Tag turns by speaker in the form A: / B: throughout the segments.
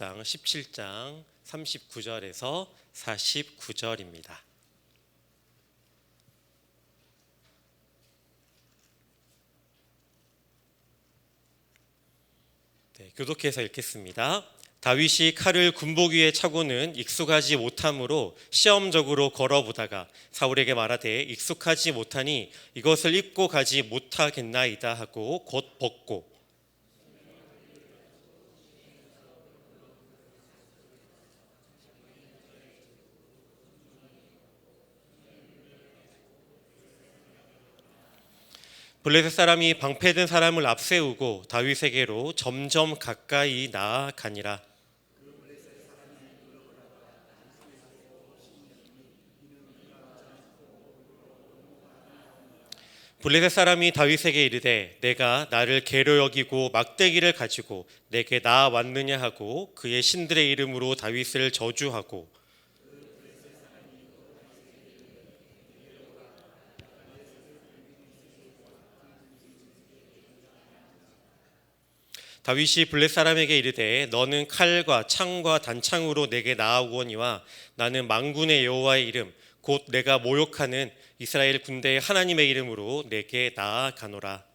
A: 17장 39절에서 49절입니다. 교독해서 읽겠습니다. 다윗이 칼을 군복 위에 차고는 익숙하지 못함으로 시험적으로 걸어보다가 사울에게 말하되 익숙하지 못하니 이것을 입고 가지 못하겠나이다 하고 곧 벗고 블레셋 사람이 방패든 사람을 앞세우고 다윗에게로 점점 가까이 나아가니라. 블레셋 사람이 다윗에게 이르되 내가 나를 개로 여기고 막대기를 가지고 내게 나아왔느냐 하고 그의 신들의 이름으로 다윗을 저주하고 다윗이 블레셋 사람에게 이르되 너는 칼과 창과 단창으로 내게 나아오거니와 나는 만군의 여호와의 이름 곧 내가 모욕하는 이스라엘 군대의 하나님의 이름으로 내게 나아가노라.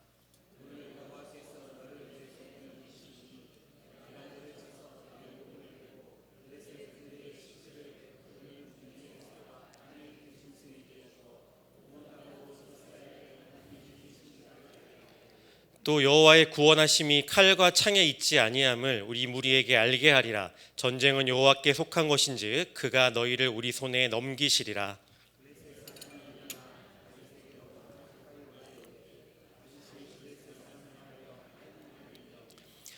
A: 또 여호와의 구원하심이 칼과 창에 있지 아니함을 우리 무리에게 알게 하리라. 전쟁은 여호와께 속한 것인즉 그가 너희를 우리 손에 넘기시리라.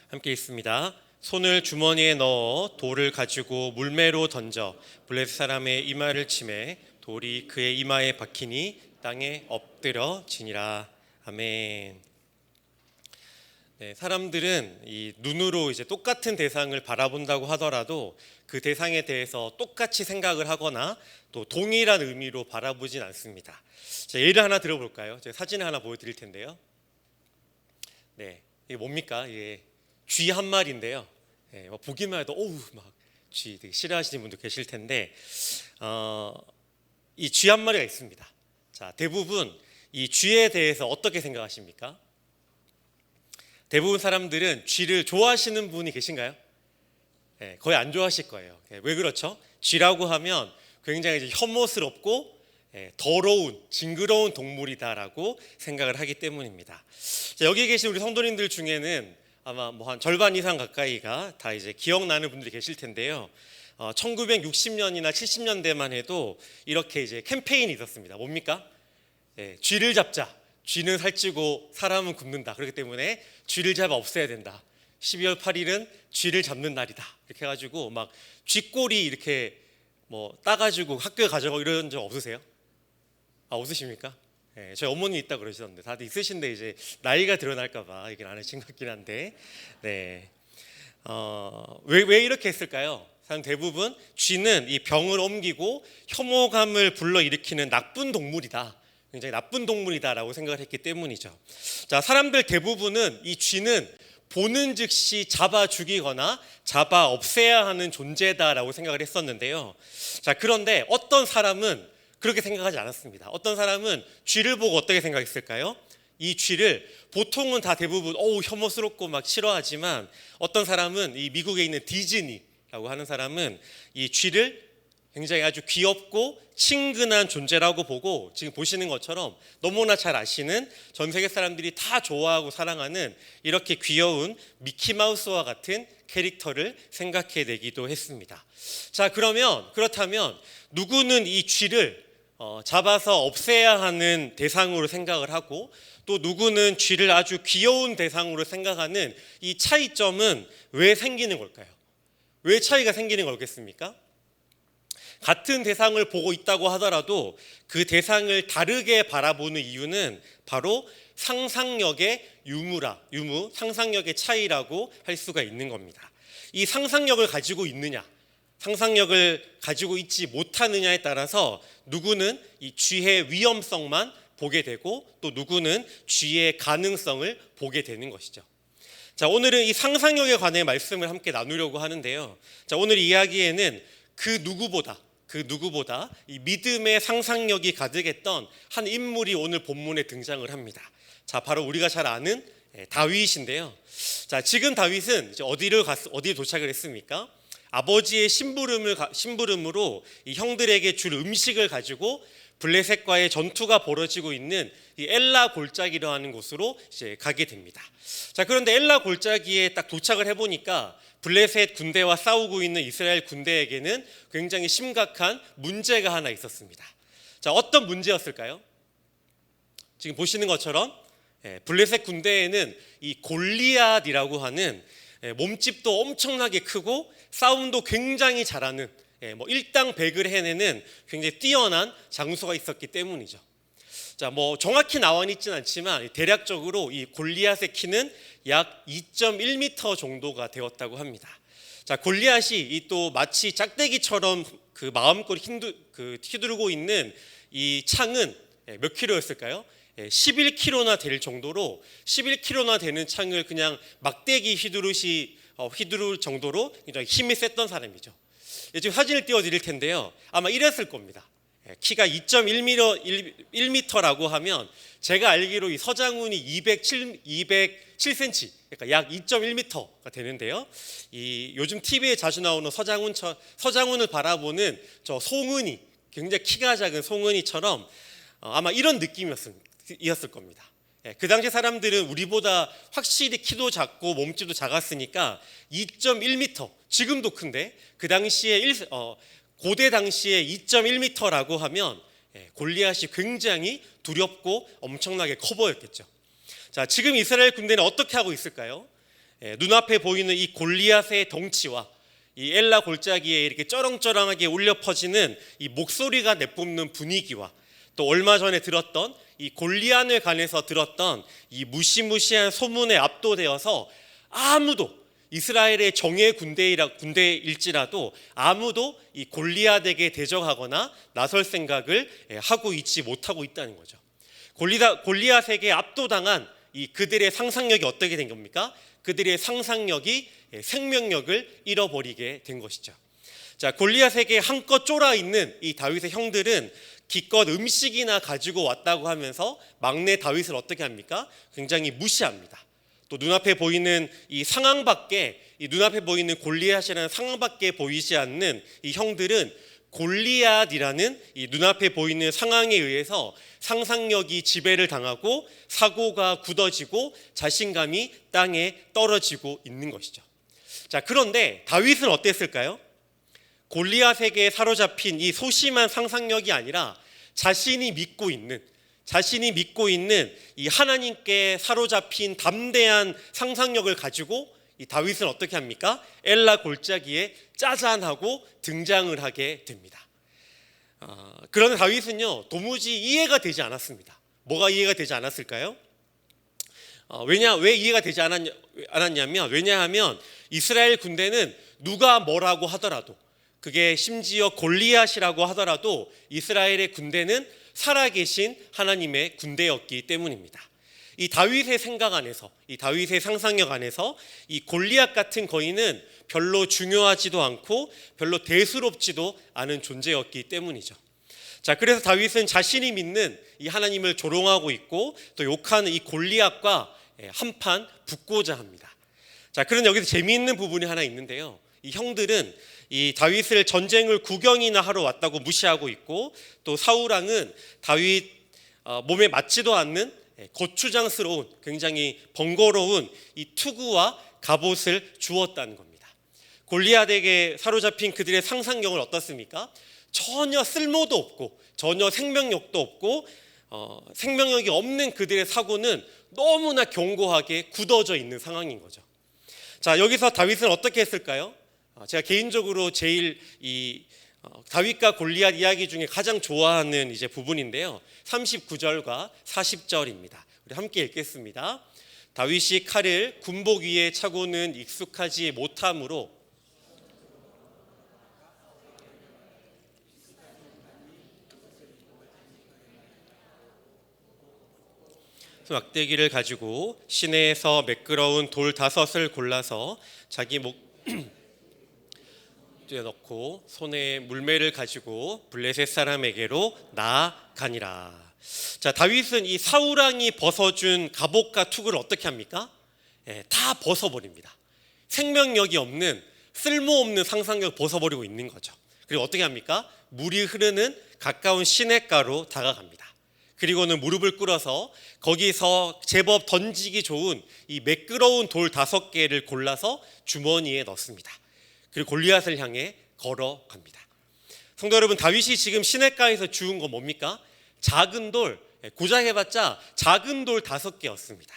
A: 함께 읽습니다. 손을 주머니에 넣어 돌을 가지고 물매로 던져 블레셋 사람의 이마를 치매 돌이 그의 이마에 박히니 땅에 엎드려지니라. 아멘. 사람들은 이 눈으로 이제 똑같은 대상을 바라본다고 하더라도 그 대상에 대해서 똑같이 생각을 하거나 또 동일한 의미로 바라보진 않습니다. 자, 예를 하나 들어볼까요? 제가 사진을 하나 보여드릴 텐데요. 이게 뭡니까? 이게 쥐 한 마리인데요. 보기만 해도 어우 막 쥐 되게 싫어하시는 분도 계실 텐데 이 쥐 한 마리가 있습니다. 자, 대부분 이 쥐에 대해서 어떻게 생각하십니까? 대부분 사람들은 쥐를 좋아하시는 분이 계신가요? 거의 안 좋아하실 거예요. 왜 그렇죠? 쥐라고 하면 굉장히 이제 혐오스럽고 더러운 징그러운 동물이다라고 생각을 하기 때문입니다. 자, 여기 계신 우리 성도님들 중에는 아마 뭐 한 절반 이상 가까이가 다 이제 기억나는 분들이 계실 텐데요. 1960년이나 70년대만 해도 이렇게 이제 캠페인이 있었습니다. 뭡니까? 쥐를 잡자. 쥐는 살찌고 사람은 굶는다. 그렇기 때문에 쥐를 잡아 없애야 된다. 12월 8일은 쥐를 잡는 날이다. 이렇게 해가지고 막 쥐꼬리 이렇게 뭐 따가지고 학교에 가져가고 이런 적 없으세요? 없으십니까? 저희 어머니 있다 그러시던데 다들 있으신데 이제 나이가 드러날까봐 얘기를 안 하신 것 같긴 한데 왜 이렇게 했을까요? 사람 대부분 쥐는 이 병을 옮기고 혐오감을 불러일으키는 나쁜 동물이다. 굉장히 나쁜 동물이다라고 생각을 했기 때문이죠. 자, 사람들 대부분은 이 쥐는 보는 즉시 잡아 죽이거나 잡아 없애야 하는 존재다라고 생각을 했었는데요. 자, 그런데 어떤 사람은 그렇게 생각하지 않았습니다. 어떤 사람은 쥐를 보고 어떻게 생각했을까요? 이 쥐를 보통은 다 대부분 혐오스럽고 막 싫어하지만 어떤 사람은 이 미국에 있는 디즈니라고 하는 사람은 이 쥐를 굉장히 아주 귀엽고 친근한 존재라고 보고 지금 보시는 것처럼 너무나 잘 아시는 전 세계 사람들이 다 좋아하고 사랑하는 이렇게 귀여운 미키마우스와 같은 캐릭터를 생각해내기도 했습니다. 자, 그렇다면 누구는 이 쥐를 잡아서 없애야 하는 대상으로 생각을 하고 또 누구는 쥐를 아주 귀여운 대상으로 생각하는 이 차이점은 왜 생기는 걸까요? 왜 차이가 생기는 거겠습니까? 같은 대상을 보고 있다고 하더라도 그 대상을 다르게 바라보는 이유는 바로 상상력의 유무, 상상력의 차이라고 할 수가 있는 겁니다. 이 상상력을 가지고 있느냐, 상상력을 가지고 있지 못하느냐에 따라서 누구는 이 쥐의 위험성만 보게 되고 또 누구는 쥐의 가능성을 보게 되는 것이죠. 자, 오늘은 이 상상력에 관해 말씀을 함께 나누려고 하는데요. 자, 오늘 이야기에는 그 누구보다 이 믿음의 상상력이 가득했던 한 인물이 오늘 본문에 등장을 합니다. 자, 바로 우리가 잘 아는 다윗인데요. 자, 지금 다윗은 이제 어디에 도착을 했습니까? 아버지의 심부름으로 이 형들에게 줄 음식을 가지고 블레셋과의 전투가 벌어지고 있는 이 엘라 골짜기로 하는 곳으로 이제 가게 됩니다. 자, 그런데 엘라 골짜기에 딱 도착을 해보니까 블레셋 군대와 싸우고 있는 이스라엘 군대에게는 굉장히 심각한 문제가 하나 있었습니다. 자, 어떤 문제였을까요? 지금 보시는 것처럼 블레셋 군대에는 이 골리앗이라고 하는 몸집도 엄청나게 크고 싸움도 굉장히 잘하는 일당백을 해내는 굉장히 뛰어난 장수가 있었기 때문이죠. 자, 정확히 나와 있지는 않지만 대략적으로 이 골리앗의 키는 약 2.1m 정도가 되었다고 합니다. 자, 골리앗이 또 마치 짝대기처럼 그 마음껏 휘두르고 있는 이 창은 몇 킬로였을까요? 11kg나 될 정도로 11kg나 되는 창을 그냥 막대기 휘두를 정도로 굉장히 힘이 셌던 사람이죠. 지금 사진을 띄워드릴 텐데요. 아마 이랬을 겁니다. 키가 2.1m라고 하면 제가 알기로 이 서장훈이 207cm, 그러니까 약 2.1m가 되는데요. 이 요즘 TV에 자주 나오는 서장훈을 바라보는 저 송은이, 굉장히 키가 작은 송은이처럼 아마 이런 느낌이었을 겁니다. 그 당시 사람들은 우리보다 확실히 키도 작고 몸집도 작았으니까 2.1m, 지금도 큰데 그 당시에 고대 당시에 2.1m라고 하면 골리앗이 굉장히 두렵고 엄청나게 커 보였겠죠. 자, 지금 이스라엘 군대는 어떻게 하고 있을까요? 눈앞에 보이는 이 골리앗의 덩치와 이 엘라 골짜기에 이렇게 쩌렁쩌렁하게 울려 퍼지는 이 목소리가 내뿜는 분위기와 또 얼마 전에 들었던 이 골리앗에 관해서 들었던 이 무시무시한 소문에 압도되어서 아무도 이스라엘의 정예 군대일지라도 아무도 이 골리앗에게 대적하거나 나설 생각을 하고 있지 못하고 있다는 거죠. 골리앗에게 압도당한 이 그들의 상상력이 어떻게 된 겁니까? 그들의 상상력이 생명력을 잃어버리게 된 것이죠. 자, 골리앗에게 한껏 쫄아 있는 이 다윗의 형들은 기껏 음식이나 가지고 왔다고 하면서 막내 다윗을 어떻게 합니까? 굉장히 무시합니다. 또 눈앞에 보이는 이 상황밖에, 이 눈앞에 보이는 골리앗이라는 상황밖에 보이지 않는 이 형들은 골리앗이라는 이 눈앞에 보이는 상황에 의해서 상상력이 지배를 당하고 사고가 굳어지고 자신감이 땅에 떨어지고 있는 것이죠. 자, 그런데 다윗은 어땠을까요? 골리앗에게 사로잡힌 이 소심한 상상력이 아니라 자신이 믿고 있는 이 하나님께 사로잡힌 담대한 상상력을 가지고 이 다윗은 어떻게 합니까? 엘라 골짜기에 짜잔하고 등장을 하게 됩니다. 그런데 다윗은요, 도무지 이해가 되지 않았습니다. 뭐가 이해가 되지 않았을까요? 왜 이해가 되지 않았냐면, 왜냐하면 이스라엘 군대는 누가 뭐라고 하더라도, 그게 심지어 골리앗이라고 하더라도 이스라엘의 군대는 살아계신 하나님의 군대였기 때문입니다. 이 다윗의 생각 안에서, 이 다윗의 상상력 안에서 이 골리앗 같은 거인은 별로 중요하지도 않고 별로 대수롭지도 않은 존재였기 때문이죠. 자, 그래서 다윗은 자신이 믿는 이 하나님을 조롱하고 있고 또 욕하는 이 골리앗과 한판 붙고자 합니다. 자, 그런데 여기서 재미있는 부분이 하나 있는데요. 이 형들은 이 다윗을 전쟁을 구경이나 하러 왔다고 무시하고 있고 또 사울왕은 다윗 몸에 맞지도 않는 거추장스러운 굉장히 번거로운 이 투구와 갑옷을 주었다는 겁니다. 골리앗에게 사로잡힌 그들의 상상력은 어떻습니까? 전혀 쓸모도 없고 전혀 생명력도 없고 생명력이 없는 그들의 사고는 너무나 견고하게 굳어져 있는 상황인 거죠. 자, 여기서 다윗은 어떻게 했을까요? 제가 개인적으로 제일 이 다윗과 골리앗 이야기 중에 가장 좋아하는 이제 부분인데요. 39절과 40절입니다. 우리 함께 읽겠습니다. 다윗이 칼을 군복 위에 차고는 익숙하지 못함으로 막대기를 가지고 시내에서 매끄러운 돌 5을 골라서 자기 목에 넣고 손에 물매를 가지고 블레셋 사람에게로 나아가니라. 자, 다윗은 이 사울 왕이 벗어준 갑옷과 투구를 어떻게 합니까? 다 벗어버립니다. 생명력이 없는 쓸모없는 상상력을 벗어버리고 있는 거죠. 그리고 어떻게 합니까? 물이 흐르는 가까운 시냇가로 다가갑니다. 그리고는 무릎을 꿇어서 거기서 제법 던지기 좋은 이 매끄러운 돌 5개를 골라서 주머니에 넣습니다. 그리고 골리앗을 향해 걸어갑니다. 성도 여러분, 다윗이 지금 시냇가에서 주운 건 뭡니까? 작은 돌, 고작 해봤자 작은 돌 5개였습니다.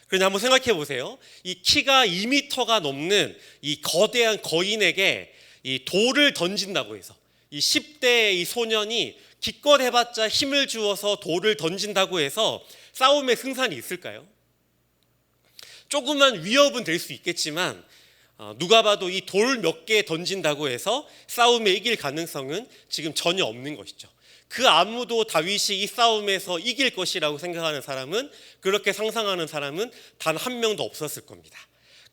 A: 그런데 한번 생각해 보세요. 이 키가 2m가 넘는 이 거대한 거인에게 이 돌을 던진다고 해서 이 10대의 이 소년이 기껏 해봤자 힘을 주어서 돌을 던진다고 해서 싸움에 승산이 있을까요? 조그만 위협은 될 수 있겠지만 누가 봐도 이 돌 몇 개 던진다고 해서 싸움에 이길 가능성은 지금 전혀 없는 것이죠. 그 아무도 다윗이 이 싸움에서 이길 것이라고 생각하는 사람은, 그렇게 상상하는 사람은 단 한 명도 없었을 겁니다.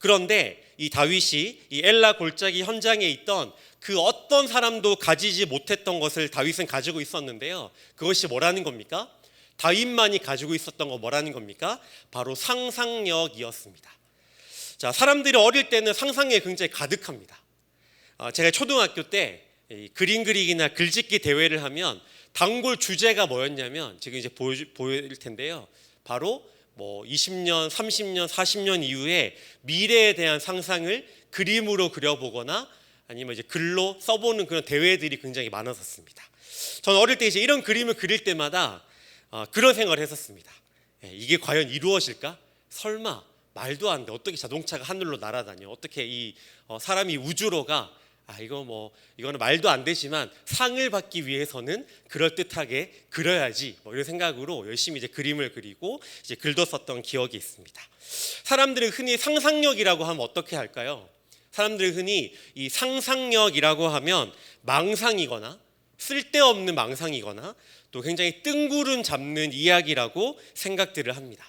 A: 그런데 이 다윗이 이 엘라 골짜기 현장에 있던 그 어떤 사람도 가지지 못했던 것을 다윗은 가지고 있었는데요. 그것이 뭐라는 겁니까? 다윗만이 가지고 있었던 거 뭐라는 겁니까? 바로 상상력이었습니다. 자, 사람들이 어릴 때는 상상력이 굉장히 가득합니다. 제가 초등학교 때 그림 그리기나 글짓기 대회를 하면 단골 주제가 뭐였냐면, 지금 이제 보일 텐데요. 바로 20년, 30년, 40년 이후에 미래에 대한 상상을 그림으로 그려보거나 아니면 이제 글로 써보는 그런 대회들이 굉장히 많았었습니다. 저는 어릴 때 이제 이런 그림을 그릴 때마다 그런 생각을 했었습니다. 이게 과연 이루어질까? 설마, 말도 안 돼. 어떻게 자동차가 하늘로 날아다녀? 어떻게 이 사람이 우주로 가? 이거는 말도 안 되지만 상을 받기 위해서는 그럴듯하게 그려야지, 이런 생각으로 열심히 이제 그림을 그리고 이제 글도 썼던 기억이 있습니다. 사람들이 흔히 상상력이라고 하면 어떻게 할까요? 사람들이 흔히 이 상상력이라고 하면 망상이거나 쓸데없는 망상이거나 또 굉장히 뜬구름 잡는 이야기라고 생각들을 합니다.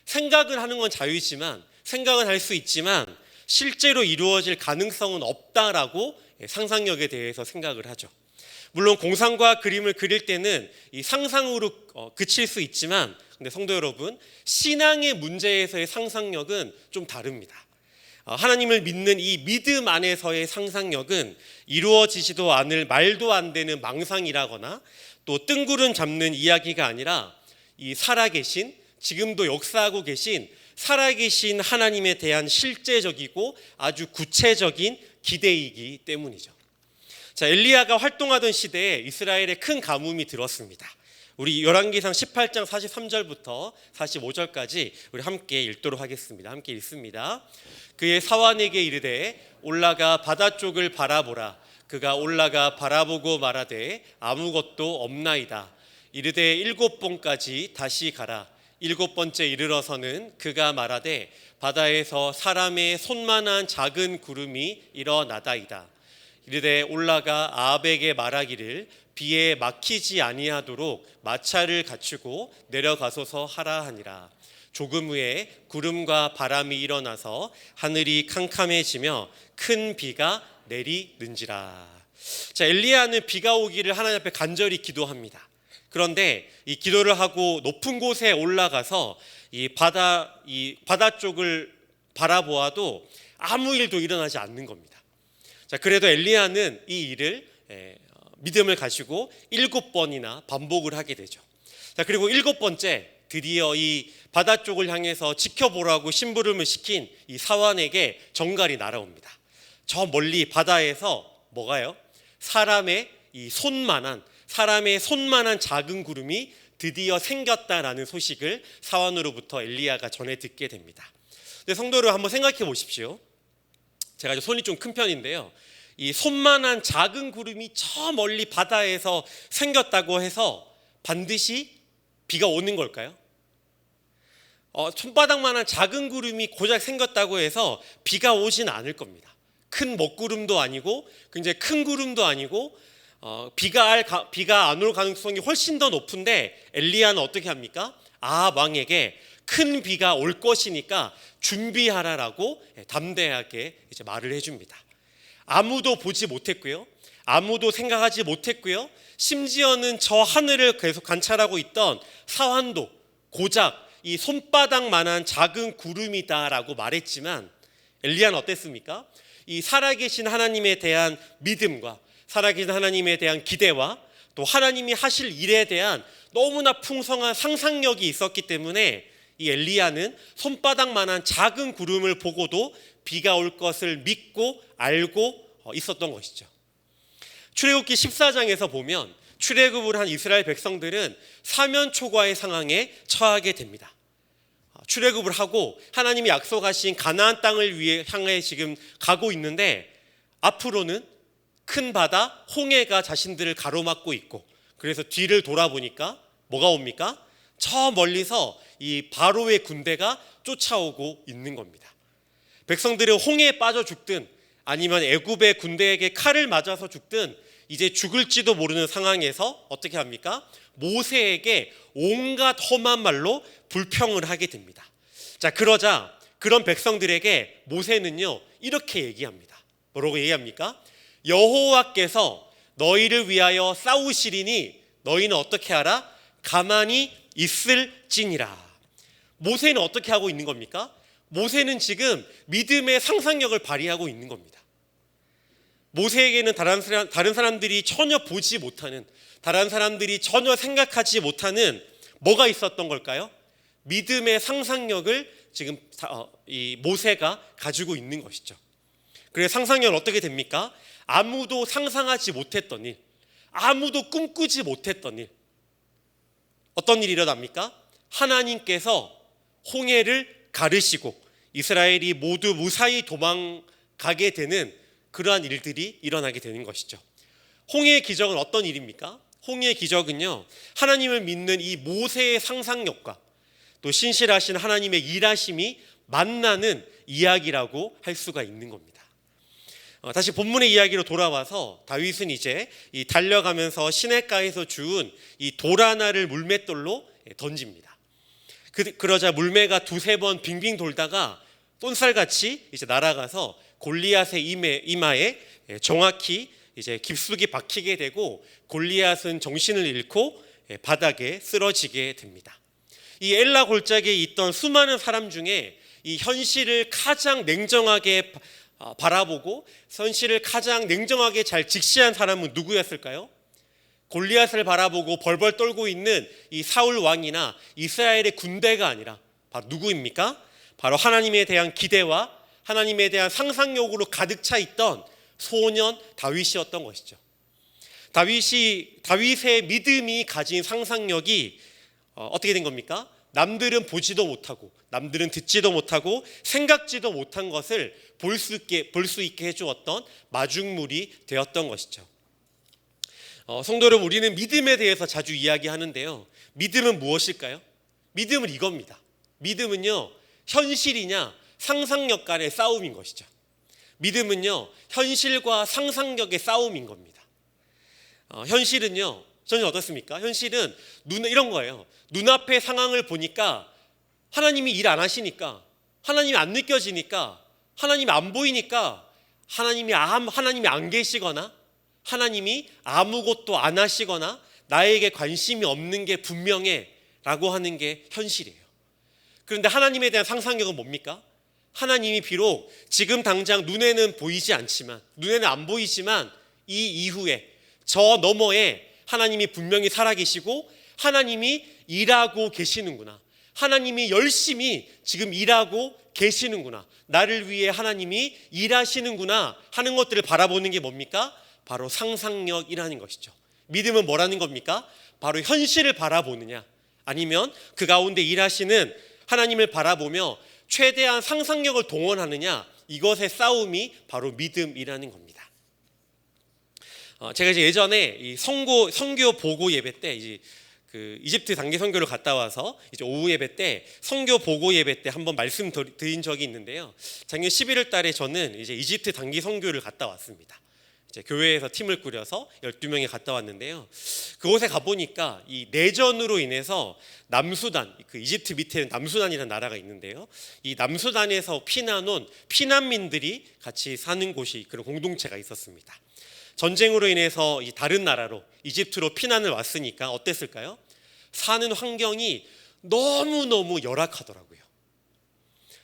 A: 생각을 하는 건 자유지만, 생각은 할 수 있지만 실제로 이루어질 가능성은 없다라고 상상력에 대해서 생각을 하죠. 물론 공상과 그림을 그릴 때는 이 상상으로 그칠 수 있지만, 근데 성도 여러분, 신앙의 문제에서의 상상력은 좀 다릅니다. 하나님을 믿는 이 믿음 안에서의 상상력은 이루어지지도 않을 말도 안 되는 망상이라거나 또 뜬구름 잡는 이야기가 아니라 이 살아계신, 지금도 역사하고 계신 살아계신 하나님에 대한 실제적이고 아주 구체적인 기대이기 때문이죠. 자, 엘리야가 활동하던 시대에 이스라엘에 큰 가뭄이 들었습니다. 우리 열왕기상 18장 43절부터 45절까지 우리 함께 읽도록 하겠습니다. 함께 읽습니다. 그의 사환에게 이르되 올라가 바다 쪽을 바라보라. 그가 올라가 바라보고 말하되 아무것도 없나이다. 이르되 7번까지 다시 가라. 7번째 이르러서는 그가 말하되 바다에서 사람의 손만한 작은 구름이 일어나다이다. 이르되 올라가 아합에게 말하기를 비에 막히지 아니하도록 마차를 갖추고 내려가소서 하라 하니라. 조금 후에 구름과 바람이 일어나서 하늘이 캄캄해지며 큰 비가 내리는지라. 자, 엘리야는 비가 오기를 하나님 앞에 간절히 기도합니다. 그런데 이 기도를 하고 높은 곳에 올라가서 이 바다 쪽을 바라보아도 아무 일도 일어나지 않는 겁니다. 자, 그래도 엘리야는 이 일을 믿음을 가지고 7번이나 반복을 하게 되죠. 자, 그리고 7번째 드디어 이 바다 쪽을 향해서 지켜보라고 심부름을 시킨 이 사환에게 정갈이 날아옵니다. 저 멀리 바다에서 뭐가요? 사람의 손만한 작은 구름이 드디어 생겼다라는 소식을 사환으로부터 엘리야가 전해 듣게 됩니다. 근데 성도를 한번 생각해 보십시오. 제가 손이 좀 큰 편인데요. 이 손만한 작은 구름이 저 멀리 바다에서 생겼다고 해서 반드시 비가 오는 걸까요? 손바닥만한 작은 구름이 고작 생겼다고 해서 비가 오진 않을 겁니다. 큰 먹구름도 아니고 굉장히 큰 구름도 아니고 비가 안 올 가능성이 훨씬 더 높은데 엘리야는 어떻게 합니까? 아합 왕에게 큰 비가 올 것이니까 준비하라라고 담대하게 이제 말을 해줍니다. 아무도 보지 못했고요, 아무도 생각하지 못했고요, 심지어는 저 하늘을 계속 관찰하고 있던 사환도 고작 이 손바닥만한 작은 구름이다라고 말했지만 엘리야는 어땠습니까? 이 살아계신 하나님에 대한 믿음과 살아계신 하나님에 대한 기대와 또 하나님이 하실 일에 대한 너무나 풍성한 상상력이 있었기 때문에 이 엘리야는 손바닥만한 작은 구름을 보고도 비가 올 것을 믿고 알고 있었던 것이죠. 출애굽기 14장에서 보면 출애굽을 한 이스라엘 백성들은 사면초가의 상황에 처하게 됩니다. 출애굽을 하고 하나님이 약속하신 가나안 땅을 향해 지금 가고 있는데 앞으로는 큰 바다 홍해가 자신들을 가로막고 있고, 그래서 뒤를 돌아보니까 뭐가 옵니까? 저 멀리서 이 바로의 군대가 쫓아오고 있는 겁니다. 백성들은 홍해에 빠져 죽든 아니면 애굽의 군대에게 칼을 맞아서 죽든 이제 죽을지도 모르는 상황에서 어떻게 합니까? 모세에게 온갖 험한 말로 불평을 하게 됩니다. 자, 그러자 그런 백성들에게 모세는요 이렇게 얘기합니다. 뭐라고 얘기합니까? 여호와께서 너희를 위하여 싸우시리니 너희는 어떻게 하라? 가만히 있을지니라. 모세는 어떻게 하고 있는 겁니까? 모세는 지금 믿음의 상상력을 발휘하고 있는 겁니다. 모세에게는 다른 사람들이 전혀 보지 못하는, 다른 사람들이 전혀 생각하지 못하는 뭐가 있었던 걸까요? 믿음의 상상력을 지금 이 모세가 가지고 있는 것이죠. 그래서 상상력은 어떻게 됩니까? 아무도 상상하지 못했던 일, 아무도 꿈꾸지 못했던 일, 어떤 일이 일어납니까? 하나님께서 홍해를 가르시고 이스라엘이 모두 무사히 도망가게 되는 그러한 일들이 일어나게 되는 것이죠. 홍해의 기적은 어떤 일입니까? 홍해의 기적은요, 하나님을 믿는 이 모세의 상상력과 또 신실하신 하나님의 일하심이 만나는 이야기라고 할 수가 있는 겁니다. 다시 본문의 이야기로 돌아와서 다윗은 이제 이 달려가면서 시냇가에서 주운 이 돌 하나를 물맷돌로 던집니다. 그러자 물매가 두세 번 빙빙 돌다가 쏜살같이 이제 날아가서 골리앗의 이마에 정확히 이제 깊숙이 박히게 되고 골리앗은 정신을 잃고 바닥에 쓰러지게 됩니다. 이 엘라 골짜기에 있던 수많은 사람 중에 이 현실을 가장 냉정하게 바라보고 현실을 가장 냉정하게 잘 직시한 사람은 누구였을까요? 골리앗을 바라보고 벌벌 떨고 있는 이 사울 왕이나 이스라엘의 군대가 아니라 바로 누구입니까? 바로 하나님에 대한 기대와 하나님에 대한 상상력으로 가득 차 있던 소년 다윗이었던 것이죠. 다윗의 믿음이 가진 상상력이 어떻게 된 겁니까? 남들은 보지도 못하고 남들은 듣지도 못하고 생각지도 못한 것을 볼 수 있게 해주었던 마중물이 되었던 것이죠. 성도 여러분, 우리는 믿음에 대해서 자주 이야기하는데요, 믿음은 무엇일까요? 믿음은 이겁니다. 믿음은요, 현실이냐 상상력 간의 싸움인 것이죠. 믿음은요, 현실과 상상력의 싸움인 겁니다. 현실은요, 저는 어떻습니까? 현실은 이런 거예요. 눈앞의 상황을 보니까 하나님이 일 안 하시니까, 하나님이 안 느껴지니까, 하나님이 안 보이니까, 하나님이 안 계시거나 하나님이 아무것도 안 하시거나 나에게 관심이 없는 게 분명해 라고 하는 게 현실이에요. 그런데 하나님에 대한 상상력은 뭡니까? 하나님이 비록 지금 당장 눈에는 보이지 않지만, 눈에는 안 보이지만 이 이후에 저 너머에 하나님이 분명히 살아계시고 하나님이 일하고 계시는구나, 하나님이 열심히 지금 일하고 계시는구나, 나를 위해 하나님이 일하시는구나 하는 것들을 바라보는 게 뭡니까? 바로 상상력이라는 것이죠. 믿음은 뭐라는 겁니까? 바로 현실을 바라보느냐, 아니면 그 가운데 일하시는 하나님을 바라보며 최대한 상상력을 동원하느냐, 이것의 싸움이 바로 믿음이라는 겁니다. 제가 이제 예전에 이 선교 보고 예배 때 그 이집트 단기 선교를 갔다 와서 이제 오후 예배 때 선교 보고 예배 때 한번 말씀드린 적이 있는데요. 작년 11월 달에 저는 이제 이집트 단기 선교를 갔다 왔습니다. 이제 교회에서 팀을 꾸려서 12명이 갔다 왔는데요. 그곳에 가보니까 이 내전으로 인해서 남수단, 그 이집트 밑에는 남수단이라는 나라가 있는데요. 이 남수단에서 피난 온 피난민들이 같이 사는 곳이, 그런 공동체가 있었습니다. 전쟁으로 인해서 이 다른 나라로, 이집트로 피난을 왔으니까 어땠을까요? 사는 환경이 너무너무 열악하더라고요.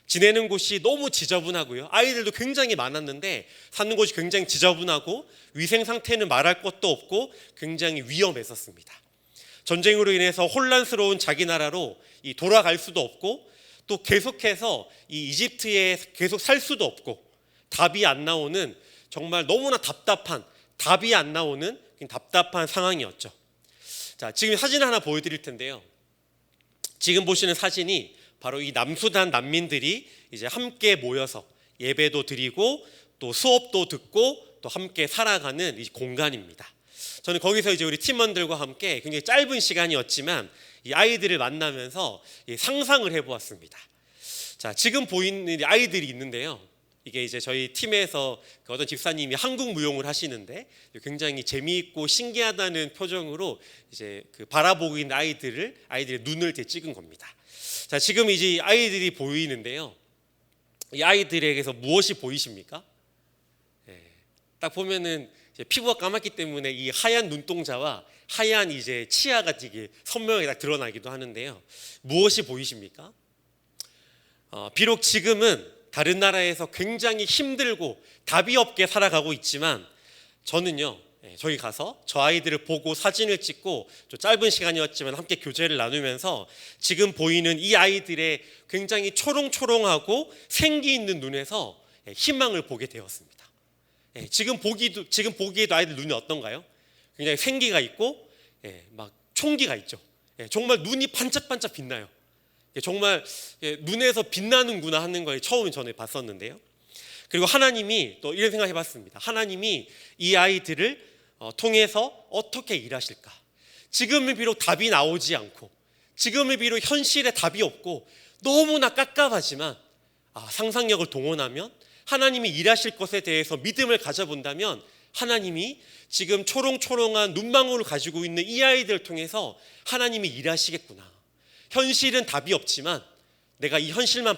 A: 지내는 곳이 너무 지저분하고요. 아이들도 굉장히 많았는데 사는 곳이 굉장히 지저분하고 위생 상태는 말할 것도 없고 굉장히 위험했었습니다. 전쟁으로 인해서 혼란스러운 자기 나라로 돌아갈 수도 없고, 또 계속해서 이 이집트에 계속 살 수도 없고, 답이 안 나오는, 정말 너무나 답이 안 나오는 답답한 상황이었죠. 자, 지금 사진 하나 보여드릴 텐데요. 지금 보시는 사진이 바로 이 남수단 난민들이 이제 함께 모여서 예배도 드리고 또 수업도 듣고 또 함께 살아가는 이 공간입니다. 저는 거기서 이제 우리 팀원들과 함께 굉장히 짧은 시간이었지만 이 아이들을 만나면서 상상을 해보았습니다. 자, 지금 보이는 아이들이 있는데요. 이게 이제 저희 팀에서 그 어떤 집사님이 한국 무용을 하시는데 굉장히 재미있고 신기하다는 표정으로 이제 그 바라보고 있는 아이들의 눈을 찍은 겁니다. 자, 지금 이제 아이들이 보이는데요. 이 아이들에게서 무엇이 보이십니까? 딱 보면은 이제 피부가 까맣기 때문에 이 하얀 눈동자와 하얀 이제 치아가 되게 선명하게 딱 드러나기도 하는데요. 무엇이 보이십니까? 비록 지금은 다른 나라에서 굉장히 힘들고 답이 없게 살아가고 있지만 저는요, 저기 가서 저 아이들을 보고 사진을 찍고 좀 짧은 시간이었지만 함께 교제를 나누면서 지금 보이는 이 아이들의 굉장히 초롱초롱하고 생기 있는 눈에서 희망을 보게 되었습니다. 지금 보기에도 아이들 눈이 어떤가요? 굉장히 생기가 있고 막 총기가 있죠. 정말 눈이 반짝반짝 빛나요. 정말 눈에서 빛나는구나 하는 걸 처음 전에 봤었는데요. 그리고 하나님이 또 이런 생각을 해봤습니다. 하나님이 이 아이들을 통해서 어떻게 일하실까? 지금은 비록 답이 나오지 않고, 지금은 비록 현실에 답이 없고 너무나 깝깝하지만 상상력을 동원하면, 하나님이 일하실 것에 대해서 믿음을 가져본다면 하나님이 지금 초롱초롱한 눈망울을 가지고 있는 이 아이들을 통해서 하나님이 일하시겠구나. 현실은 답이 없지만 내가 이 현실만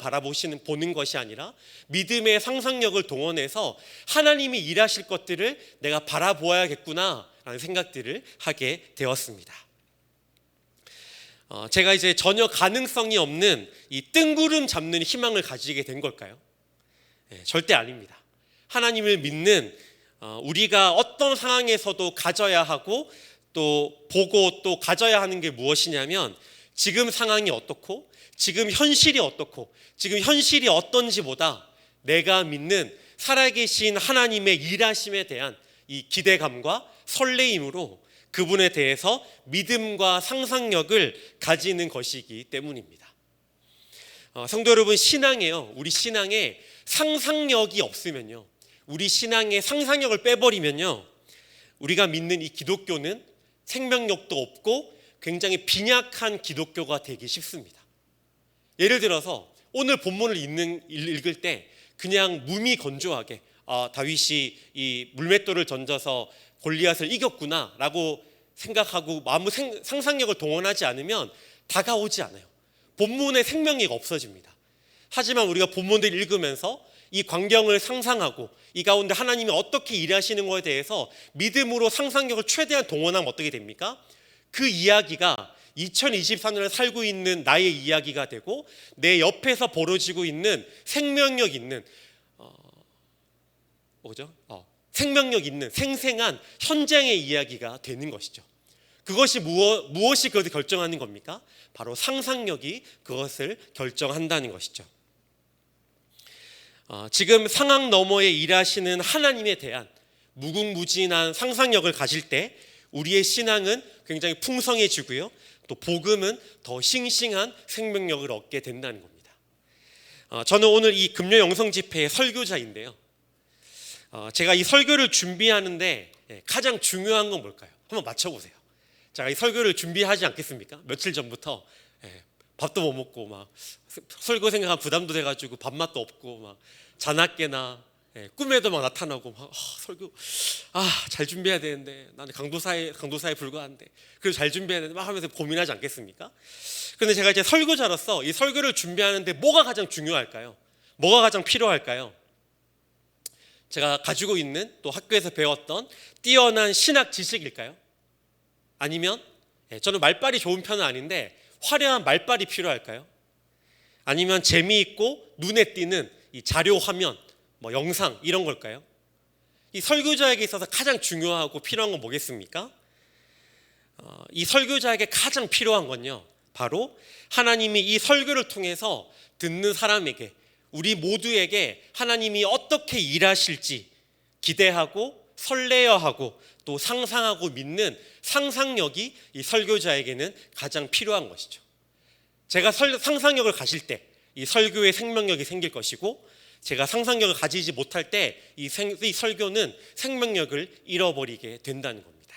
A: 보는 것이 아니라 믿음의 상상력을 동원해서 하나님이 일하실 것들을 내가 바라보아야겠구나라는 생각들을 하게 되었습니다. 제가 이제 전혀 가능성이 없는 이 뜬구름 잡는 희망을 가지게 된 걸까요? 절대 아닙니다. 하나님을 믿는 우리가 어떤 상황에서도 가져야 하고 또 보고 또 가져야 하는 게 무엇이냐면, 지금 상황이 어떻고 지금 현실이 어떻고 지금 현실이 어떤지보다 내가 믿는 살아계신 하나님의 일하심에 대한 이 기대감과 설레임으로 그분에 대해서 믿음과 상상력을 가지는 것이기 때문입니다. 성도 여러분, 우리 신앙에 상상력이 없으면요, 우리 신앙의 상상력을 빼버리면요, 우리가 믿는 이 기독교는 생명력도 없고 굉장히 빈약한 기독교가 되기 쉽습니다. 예를 들어서 오늘 본문을 읽을 때 그냥 무미건조하게 다윗이 이 물맷돌을 던져서 골리앗을 이겼구나 라고 생각하고 아무 상상력을 동원하지 않으면 다가오지 않아요. 본문의 생명이 없어집니다. 하지만 우리가 본문들을 읽으면서 이 광경을 상상하고 이 가운데 하나님이 어떻게 일하시는 것에 대해서 믿음으로 상상력을 최대한 동원하면 어떻게 됩니까? 그 이야기가 2024년을 살고 있는 나의 이야기가 되고 내 옆에서 벌어지고 있는 생명력 있는 생명력 있는 생생한 현장의 이야기가 되는 것이죠. 그것이 무엇이 그것을 결정하는 겁니까? 바로 상상력이 그것을 결정한다는 것이죠. 지금 상황 너머에 일하시는 하나님에 대한 무궁무진한 상상력을 가질 때 우리의 신앙은 굉장히 풍성해지고요, 또 복음은 더 싱싱한 생명력을 얻게 된다는 겁니다. 저는 오늘 이 금요 영성 집회의 설교자인데요, 제가 이 설교를 준비하는데 가장 중요한 건 뭘까요? 한번 맞춰보세요. 제가 이 설교를 준비하지 않겠습니까? 며칠 전부터 밥도 못 먹고 막 설교 생각하면 부담도 돼가지고 밥맛도 없고 막 자나깨나 꿈에도 막 나타나고 막 설교 잘 준비해야 되는데 나는 강도사에 불과한데 그래도 잘 준비해야 되는데 막 하면서 고민하지 않겠습니까? 그런데 제가 이제 설교자로서 이 설교를 준비하는데 뭐가 가장 중요할까요? 뭐가 가장 필요할까요? 제가 가지고 있는 또 학교에서 배웠던 뛰어난 신학 지식일까요? 아니면 저는 말빨이 좋은 편은 아닌데 화려한 말빨이 필요할까요? 아니면 재미있고 눈에 띄는 이 자료 화면, 뭐 영상 이런 걸까요? 이 설교자에게 있어서 가장 중요하고 필요한 건 뭐겠습니까? 이 설교자에게 가장 필요한 건요, 바로 하나님이 이 설교를 통해서 듣는 사람에게, 우리 모두에게 하나님이 어떻게 일하실지 기대하고 설레어하고 또 상상하고 믿는 상상력이 이 설교자에게는 가장 필요한 것이죠. 제가 상상력을 가질 때 이 설교의 생명력이 생길 것이고, 제가 상상력을 가지지 못할 때 이 설교는 생명력을 잃어버리게 된다는 겁니다.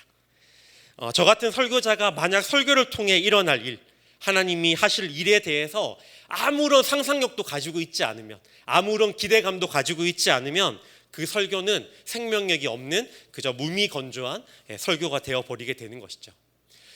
A: 저 같은 설교자가 만약 설교를 통해 일어날 일, 하나님이 하실 일에 대해서 아무런 상상력도 가지고 있지 않으면, 아무런 기대감도 가지고 있지 않으면 그 설교는 생명력이 없는 그저 무미건조한 설교가 되어버리게 되는 것이죠.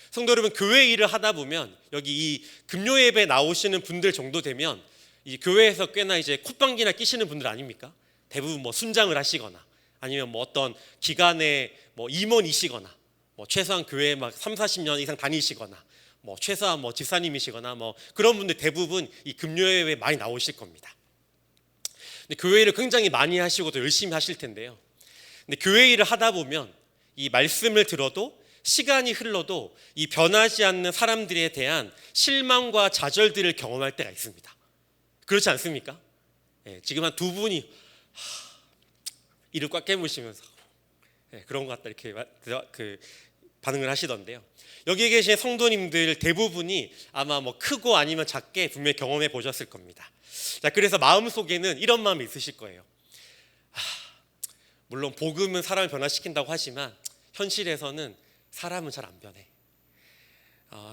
A: 성도 여러분, 교회 일을 하다 보면 여기 이 금요 예배 나오시는 분들 정도 되면 이 교회에서 꽤나 이제 콧방귀나 끼시는 분들 아닙니까? 대부분 뭐 순장을 하시거나 아니면 뭐 어떤 기관에 뭐 임원이시거나 뭐 최소한 교회에 막 30-40년 이상 다니시거나 뭐 최소한 뭐 집사님이시거나 뭐 그런 분들 대부분 이 금요 예배에 많이 나오실 겁니다. 근데 교회 일을 굉장히 많이 하시고 또 열심히 하실 텐데요. 근데 교회 일을 하다 보면 이 말씀을 들어도 시간이 흘러도 이 변하지 않는 사람들에 대한 실망과 좌절들을 경험할 때가 있습니다. 그렇지 않습니까? 지금 한 두 분이 이를 꽉 깨무시면서 그런 것 같다 이렇게 반응을 하시던데요. 여기 계신 성도님들 대부분이 아마 뭐 크고 아니면 작게 분명히 경험해 보셨을 겁니다. 자, 그래서 마음속에는 이런 마음이 있으실 거예요. 물론 복음은 사람을 변화시킨다고 하지만 현실에서는 사람은 잘 안 변해.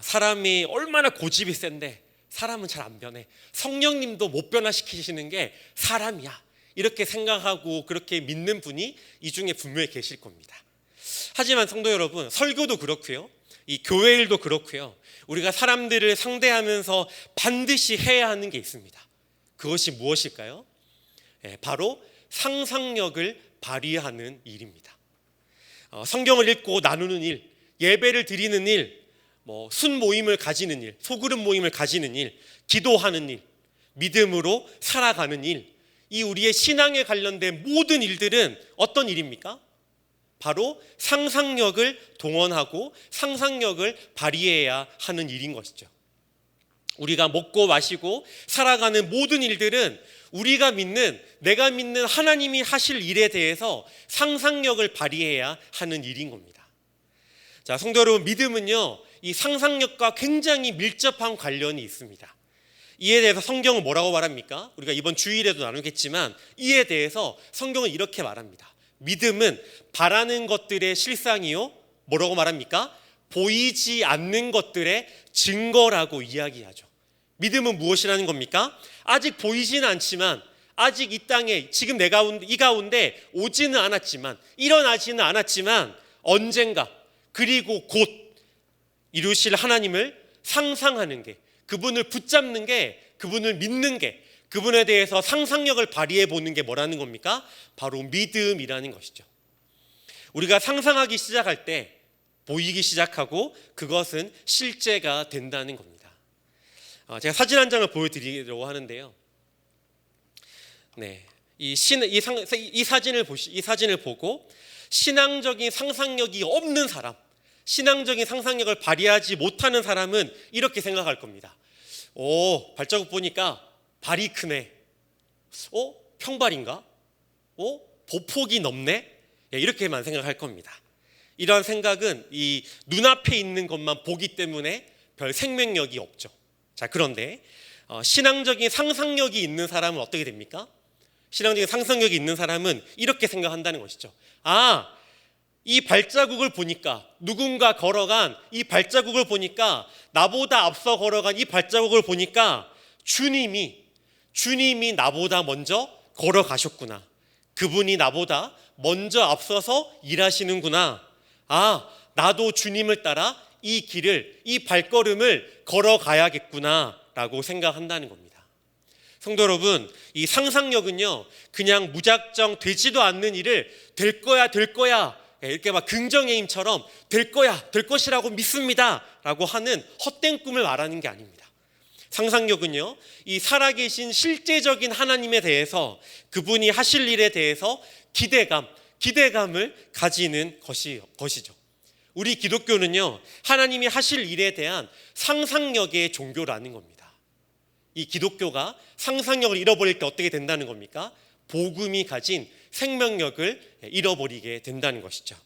A: 사람이 얼마나 고집이 센데 사람은 잘 안 변해. 성령님도 못 변화시키시는 게 사람이야. 이렇게 생각하고 그렇게 믿는 분이 이 중에 분명히 계실 겁니다. 하지만 성도 여러분, 설교도 그렇고요, 이 교회 일도 그렇고요, 우리가 사람들을 상대하면서 반드시 해야 하는 게 있습니다. 그것이 무엇일까요? 바로 상상력을 발휘하는 일입니다. 성경을 읽고 나누는 일, 예배를 드리는 일, 뭐 순모임을 가지는 일, 소그룹 모임을 가지는 일, 기도하는 일, 믿음으로 살아가는 일, 이 우리의 신앙에 관련된 모든 일들은 어떤 일입니까? 바로 상상력을 동원하고 상상력을 발휘해야 하는 일인 것이죠. 우리가 먹고 마시고 살아가는 모든 일들은 우리가 믿는, 내가 믿는 하나님이 하실 일에 대해서 상상력을 발휘해야 하는 일인 겁니다. 자, 성도 여러분, 믿음은요, 이 상상력과 굉장히 밀접한 관련이 있습니다. 이에 대해서 성경은 뭐라고 말합니까? 우리가 이번 주일에도 나누겠지만 이에 대해서 성경은 이렇게 말합니다. 믿음은 바라는 것들의 실상이요, 뭐라고 말합니까? 보이지 않는 것들의 증거라고 이야기하죠. 믿음은 무엇이라는 겁니까? 아직 보이지는 않지만, 아직 이 땅에 지금 이 가운데 오지는 않았지만, 일어나지는 않았지만 언젠가, 그리고 곧 이루실 하나님을 상상하는 게, 그분을 붙잡는 게, 그분을 믿는 게, 그분에 대해서 상상력을 발휘해 보는 게 뭐라는 겁니까? 바로 믿음이라는 것이죠. 우리가 상상하기 시작할 때 보이기 시작하고 그것은 실제가 된다는 겁니다. 제가 사진 한 장을 보여드리려고 하는데요. 이 사진을 보고 신앙적인 상상력이 없는 사람, 신앙적인 상상력을 발휘하지 못하는 사람은 이렇게 생각할 겁니다. 발자국 보니까 발이 크네. 평발인가? 보폭이 넓네? 이렇게만 생각할 겁니다. 이러한 생각은 이 눈앞에 있는 것만 보기 때문에 별 생명력이 없죠. 자, 그런데 신앙적인 상상력이 있는 사람은 어떻게 됩니까? 신앙적인 상상력이 있는 사람은 이렇게 생각한다는 것이죠. 이 발자국을 보니까, 누군가 걸어간 이 발자국을 보니까, 나보다 앞서 걸어간 이 발자국을 보니까 주님이 나보다 먼저 걸어가셨구나. 그분이 나보다 먼저 앞서서 일하시는구나. 아, 나도 주님을 따라 이 길을, 이 발걸음을 걸어가야겠구나 라고 생각한다는 겁니다. 성도 여러분, 이 상상력은요, 그냥 무작정 되지도 않는 일을 될 거야 이렇게 막 긍정의 힘처럼 될 것이라고 믿습니다 라고 하는 헛된 꿈을 말하는 게 아닙니다. 상상력은요, 이 살아계신 실제적인 하나님에 대해서, 그분이 하실 일에 대해서 기대감을 가지는 것이죠. 우리 기독교는요, 하나님이 하실 일에 대한 상상력의 종교라는 겁니다. 이 기독교가 상상력을 잃어버릴 때 어떻게 된다는 겁니까? 복음이 가진 생명력을 잃어버리게 된다는 것이죠.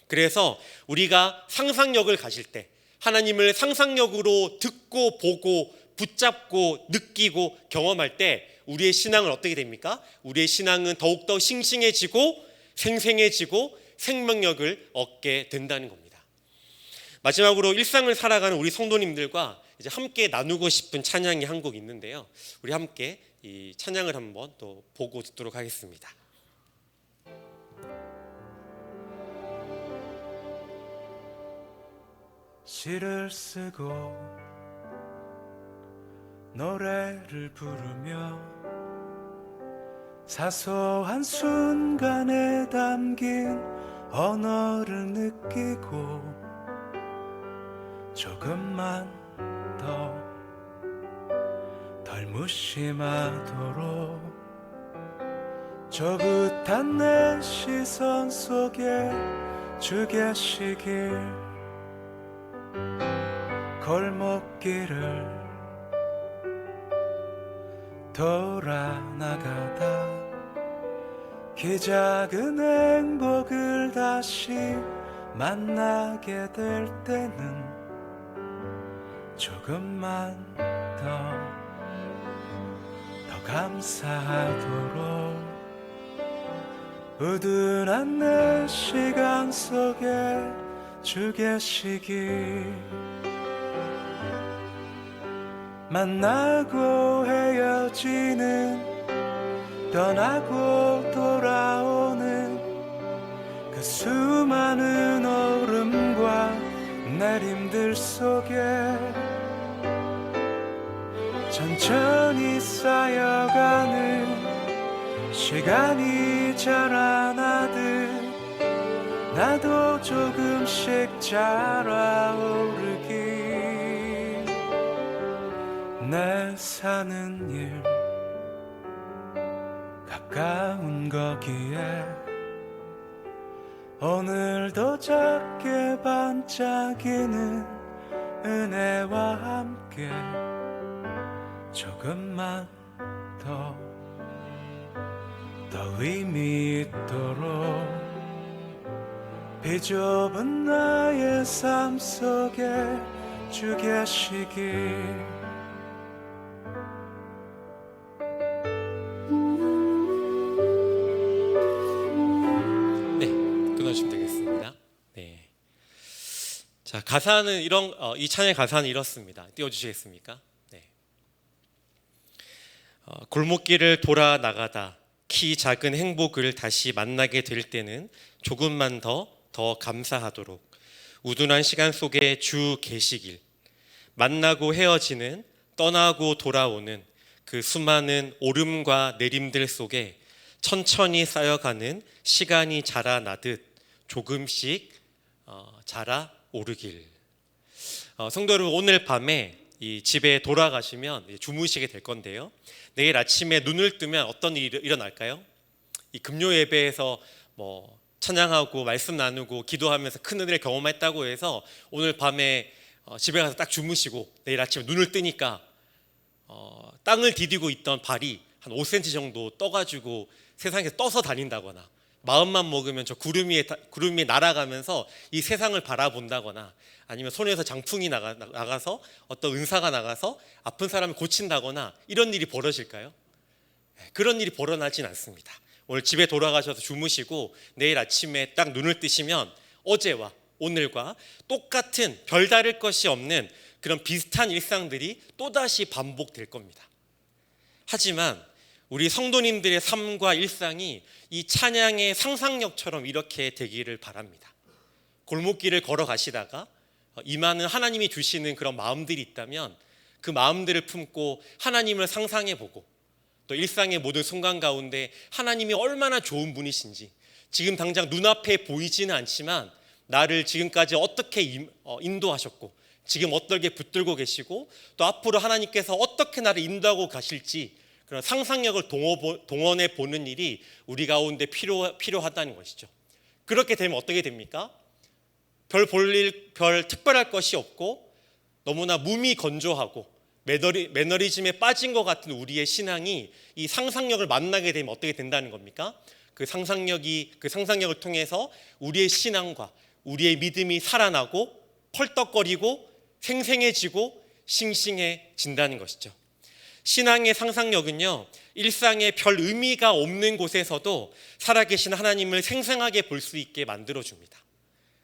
A: 그래서 우리가 상상력을 가질 때, 하나님을 상상력으로 듣고 보고 붙잡고 느끼고 경험할 때 우리의 신앙은 어떻게 됩니까? 우리의 신앙은 더욱더 싱싱해지고 생생해지고 생명력을 얻게 된다는 겁니다. 마지막으로 일상을 살아가는 우리 성도님들과 이제 함께 나누고 싶은 찬양이 한 곡 있는데요. 우리 함께 이 찬양을 한번 또 보고 듣도록 하겠습니다.
B: 시를 쓰고 노래를 부르며 사소한 순간에 담긴 언어를 느끼고 조금만 덜 무심하도록 저긋한 내 시선 속에 주 계시길 골목길을 돌아 나가다 그 작은 행복을 다시 만나게 될 때는 조금만 더 감사하도록 우둔한 내 시간 속에 주 계시길 만나고 헤어지는 떠나고 돌아오는 그 수많은 오름과 내림들 속에 천천히 쌓여가는 시간이 자라나듯 나도 조금씩 자라오르기 내 사는 일 가까운 거기에 오늘도 작게 반짝이는 은혜와 함께 조금만 더 의미 있도록 비좁은 나의 삶 속에 주 계시길
A: 끊어주시면 되겠습니다. 네. 자, 가사는 이 찬양의 가사는 이렇습니다. 띄워주시겠습니까? 네. 골목길을 돌아 나가다 키 작은 행복을 다시 만나게 될 때는 조금만 더 감사하도록 우둔한 시간 속에 주 계시길 만나고 헤어지는 떠나고 돌아오는 그 수많은 오름과 내림들 속에 천천히 쌓여가는 시간이 자라나듯 조금씩 자라오르길. 성도 여러분, 오늘 밤에 이 집에 돌아가시면 주무시게 될 건데요, 내일 아침에 눈을 뜨면 어떤 일이 일어날까요? 이 금요 예배에서 찬양하고 말씀 나누고 기도하면서 큰 은혜를 경험했다고 해서 오늘 밤에 집에 가서 딱 주무시고 내일 아침에 눈을 뜨니까 땅을 디디고 있던 발이 한 5cm 정도 떠가지고 세상에서 떠서 다닌다거나, 마음만 먹으면 저 구름 위에 날아가면서 이 세상을 바라본다거나, 아니면 손에서 장풍이 나가서 어떤 은사가 나가서 아픈 사람을 고친다거나, 이런 일이 벌어질까요? 그런 일이 벌어나진 않습니다. 오늘 집에 돌아가셔서 주무시고 내일 아침에 딱 눈을 뜨시면 어제와 오늘과 똑같은 별다를 것이 없는 그런 비슷한 일상들이 또다시 반복될 겁니다. 하지만 우리 성도님들의 삶과 일상이 이 찬양의 상상력처럼 이렇게 되기를 바랍니다. 골목길을 걸어가시다가 임하는 하나님이 주시는 그런 마음들이 있다면 그 마음들을 품고 하나님을 상상해보고, 또 일상의 모든 순간 가운데 하나님이 얼마나 좋은 분이신지, 지금 당장 눈앞에 보이지는 않지만 나를 지금까지 어떻게 인도하셨고, 지금 어떻게 붙들고 계시고, 또 앞으로 하나님께서 어떻게 나를 인도하고 가실지, 그런 상상력을 동원해 보는 일이 우리 가운데 필요하다는 것이죠. 그렇게 되면 어떻게 됩니까? 별 특별할 것이 없고 너무나 무미건조하고 매너리즘에 빠진 것 같은 우리의 신앙이 이 상상력을 만나게 되면 어떻게 된다는 겁니까? 그 상상력을 통해서 우리의 신앙과 우리의 믿음이 살아나고 펄떡거리고 생생해지고 싱싱해진다는 것이죠. 신앙의 상상력은요, 일상에 별 의미가 없는 곳에서도 살아계신 하나님을 생생하게 볼 수 있게 만들어줍니다.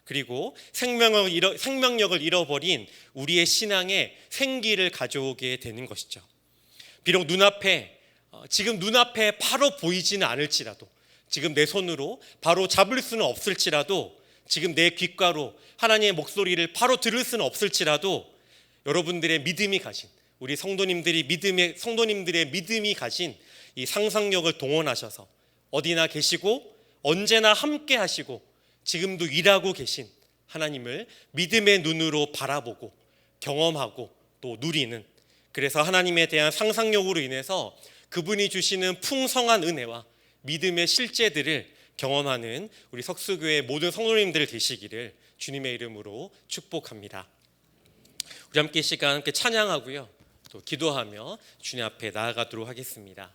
A: 그리고 생명력을 잃어버린 우리의 신앙에 생기를 가져오게 되는 것이죠. 비록 지금 눈앞에 바로 보이지는 않을지라도, 지금 내 손으로 바로 잡을 수는 없을지라도, 지금 내 귓가로 하나님의 목소리를 바로 들을 수는 없을지라도, 여러분들의 믿음이 가진, 우리 성도님들의 믿음이 가진 이 상상력을 동원하셔서 어디나 계시고 언제나 함께 하시고 지금도 일하고 계신 하나님을 믿음의 눈으로 바라보고 경험하고 또 누리는, 그래서 하나님에 대한 상상력으로 인해서 그분이 주시는 풍성한 은혜와 믿음의 실제들을 경험하는 우리 석수교회 모든 성도님들 되시기를 주님의 이름으로 축복합니다. 우리 함께 시간 함께 찬양하고요, 또 기도하며 주님 앞에 나아가도록 하겠습니다.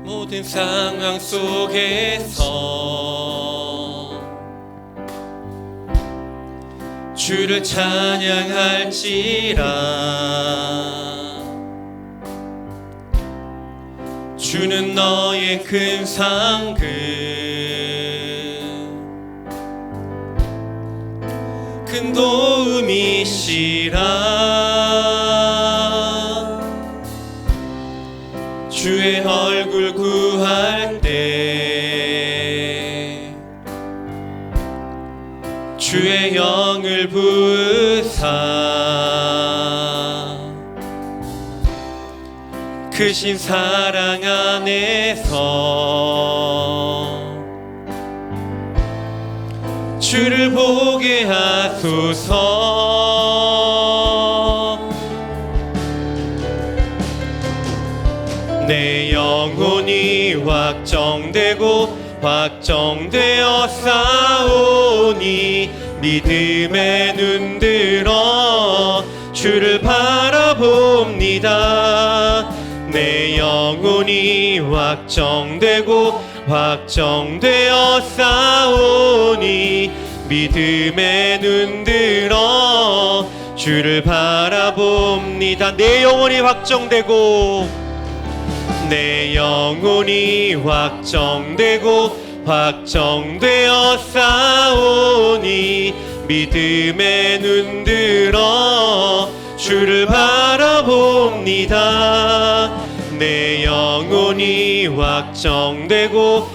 A: 모든 상황 속에서 주를 찬양할지라. 주는 너의 큰 상급, 큰 도움이시라. 주의 얼굴 구할 때 주의 영을 부으사 크신 사랑 안에서 주를 보게 하소서. 내 영혼이 확정되어 싸우니 믿음에 눈들어 주를 바라봅니다. 내 영혼이 확정되어 싸우니 믿음에 눈들어 주를 바라봅니다. 내 영혼이 확정되어 싸우니 믿음에 눈들어 주를 바라봅니다. 내 영혼이 확정되어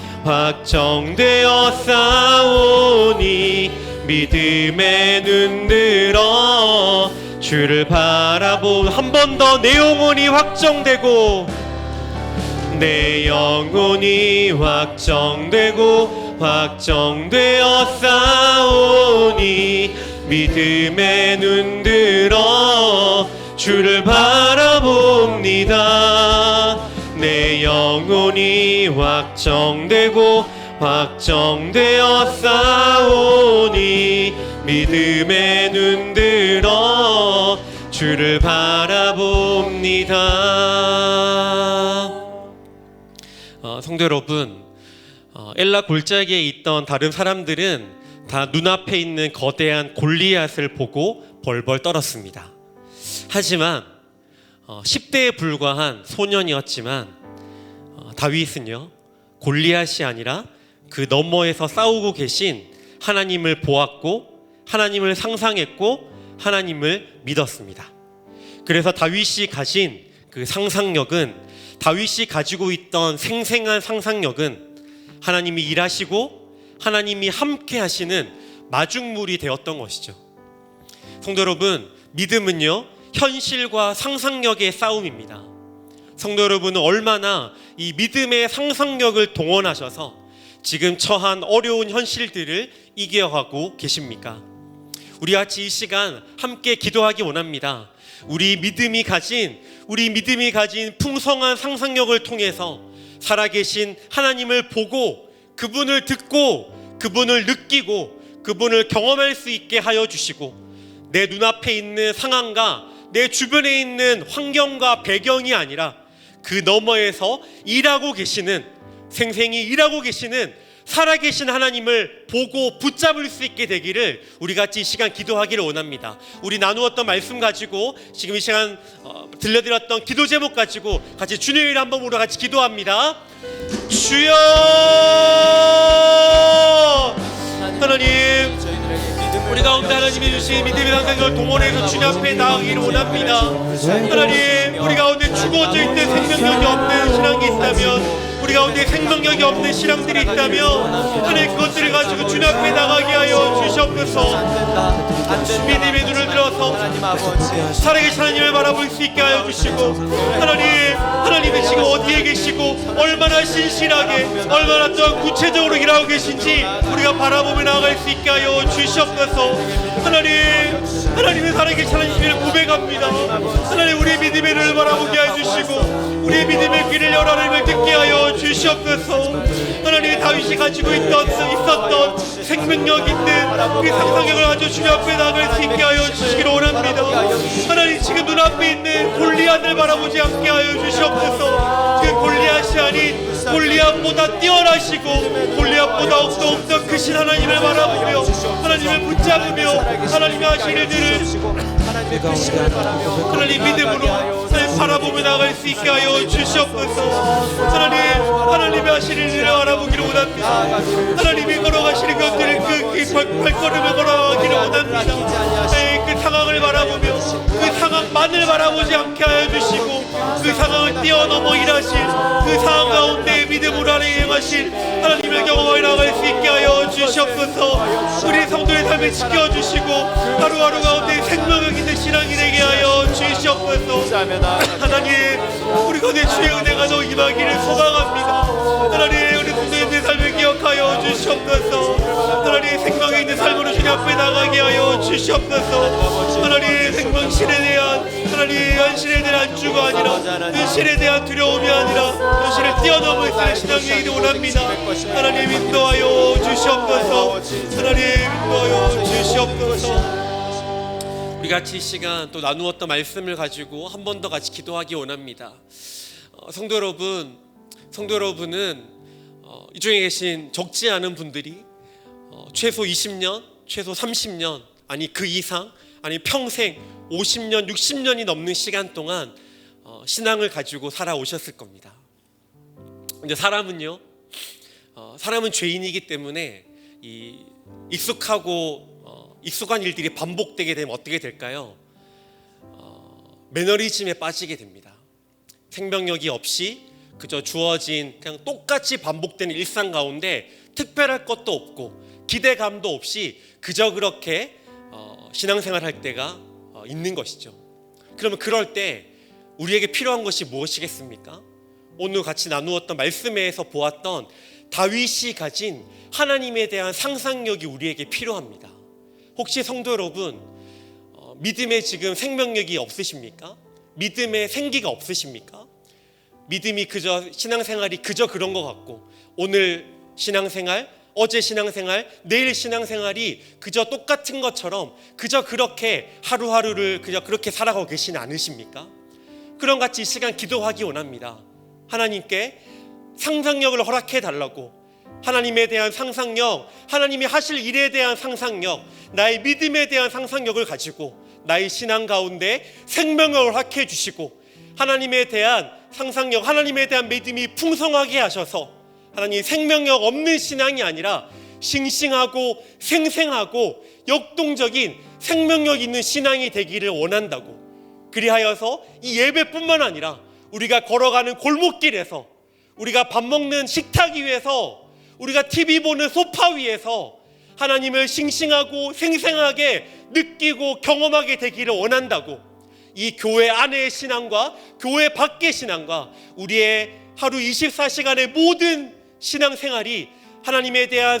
A: 싸우니 믿음에 눈들어 주를 바라봅니다. 한 번 더. 내 영혼이 확정되어 싸우니 믿음에 눈들어 주를 바라봅니다. 내 영혼이 확정되어 싸우니 믿음에 눈들어 주를 바라봅니다. 성도 여러분, 엘라 골짜기에 있던 다른 사람들은 다 눈앞에 있는 거대한 골리앗을 보고 벌벌 떨었습니다. 하지만 10대에 불과한 소년이었지만 다윗은요, 골리앗이 아니라 그 너머에서 싸우고 계신 하나님을 보았고 하나님을 상상했고 하나님을 믿었습니다. 그래서 다윗이 가진 그 상상력은, 다윗이 가지고 있던 생생한 상상력은 하나님이 일하시고 하나님이 함께 하시는 마중물이 되었던 것이죠. 성도 여러분, 믿음은요, 현실과 상상력의 싸움입니다. 성도 여러분은 얼마나 이 믿음의 상상력을 동원하셔서 지금 처한 어려운 현실들을 이겨가고 계십니까? 우리 같이 이 시간 함께 기도하기 원합니다. 우리 믿음이 가진 풍성한 상상력을 통해서 살아계신 하나님을 보고 그분을 듣고 그분을 느끼고 그분을 경험할 수 있게 하여 주시고, 내 눈앞에 있는 상황과 내 주변에 있는 환경과 배경이 아니라 그 너머에서 일하고 계시는, 생생히 일하고 계시는 살아계신 하나님을 보고 붙잡을 수 있게 되기를 우리 같이 이 시간 기도하기를 원합니다. 우리 나누었던 말씀 가지고 지금 이 시간 들려드렸던 기도 제목 가지고 같이 주님의 이름 한번 우리 같이 기도합니다. 주여 하나님, 우리 가운데 하나님이 주신 믿음의 상상력을 동원해서 주님 앞에 나아가기를 원합니다. 하나님, 우리 가운데 죽어져 있는 생명력이 없는 신앙이 있다면, 우리 가운데 생명력이 없는 신앙들이 있다면 하나님 그것들을 가지고 주님 앞에 나가게 하여 주시옵소서. 믿음의 눈을 들어서 살아계신 하나님을 바라볼 수 있게 하여 주시고, 하나님이 지금 어디에 계시고 얼마나 신실하게 얼마나 또 구체적으로 일하고 계신지 우리가 바라보며 나아갈 수 있게 하여 주시옵소서. 하나님의 살아계신 하나님을 고백합니다. 하나님, 우리의 믿음의 눈을 바라보게 하여 주시고 우리의 믿음의 귀를 열어 하나님을 듣게 하여 주시옵소서. 하나님, 다윗이 가지고 있었던 생명력 있는 그 상상력을 가지고 주님 앞에 나아갈 수 있게 하여 주시기를 원합니다. 하나님, 지금 눈앞에 있는 골리앗을 바라보지 않게 하여 주시옵소서. 그 골리앗이 아닌 골리앗보다 뛰어나시고 골리앗보다 더욱더 크신 하나님을 바라보며 하나님을 붙잡으며 하나님의 하신 일들을 하나님 믿음으로 하나님 바라보며 나갈 수 있게 하여 주시옵소서. 하나님의 하신 일들을 바라보기를 원합니다. 하나님이 걸어가시는 것들을 그 발걸음을 걸어가기를 원합니다. 그 상황을 바라보며 그 상황만을 바라보지 않게 하여 주시고 그 상황을 뛰어넘어 일하실 그 상황 가운데 믿음으로 행하실 하나님을 경험하여 나갈 수 있게 하여 주시옵소서. 우리 성도의 삶을 지켜주시고 하루하루 가운데 생명력 있는 신앙이 되게 하여 주시옵소서. 하나님, 우리 가운데 주의 은혜가 더 임하기를 소망합니다. 하나님, 우리 성도의 삶을 기억하여 주시옵소서. 하나님, 생명이 있는 삶으로 주님 앞에 나가게 하여 주시옵소서. 하나님, 생명신에 대한 현실에 대한 안주가 아니라 현실에 대한 두려움이 아니라 현실을 뛰어넘을 수 있는 신앙이 원합니다. 하나님, 인도하여 주시옵소서. 하나님, 인도하여 주시옵소서. 우리 같이 이 시간 또 나누었던 말씀을 가지고 한 번 더 같이 기도하기 원합니다. 성도 여러분은 이 중에 계신 적지 않은 분들이 최소 20년, 최소 30년, 아니 그 이상, 아니 평생 50년, 60년이 넘는 시간 동안 신앙을 가지고 살아오셨을 겁니다. 근데 사람은 죄인이기 때문에 이 익숙한 일들이 반복되게 되면 어떻게 될까요? 매너리즘에 빠지게 됩니다. 생명력이 없이 그저 주어진 그냥 똑같이 반복되는 일상 가운데 특별할 것도 없고 기대감도 없이 그저 그렇게 신앙생활할 때가 있는 것이죠. 그러면 그럴 때 우리에게 필요한 것이 무엇이겠습니까? 오늘 같이 나누었던 말씀에서 보았던 다윗이 가진 하나님에 대한 상상력이 우리에게 필요합니다. 혹시 성도 여러분, 믿음에 지금 생명력이 없으십니까? 믿음의 생기가 없으십니까? 믿음이 그저 신앙생활이 그저 그런 것 같고 오늘 신앙생활, 어제 신앙생활, 내일 신앙생활이 그저 똑같은 것처럼 그저 그렇게 하루하루를 그저 그렇게 살아가고 계시지 않으십니까? 그런 같이 이 시간 기도하기 원합니다. 하나님께 상상력을 허락해 달라고, 하나님에 대한 상상력, 하나님이 하실 일에 대한 상상력, 나의 믿음에 대한 상상력을 가지고 나의 신앙 가운데 생명을 허락해 주시고 하나님에 대한 상상력, 하나님에 대한 믿음이 풍성하게 하셔서 하나님 생명력 없는 신앙이 아니라 싱싱하고 생생하고 역동적인 생명력 있는 신앙이 되기를 원한다고. 그리하여서 이 예배뿐만 아니라 우리가 걸어가는 골목길에서, 우리가 밥 먹는 식탁 위에서, 우리가 TV 보는 소파 위에서 하나님을 싱싱하고 생생하게 느끼고 경험하게 되기를 원한다고. 이 교회 안의 신앙과 교회 밖의 신앙과 우리의 하루 24시간의 모든 신앙생활이 하나님에 대한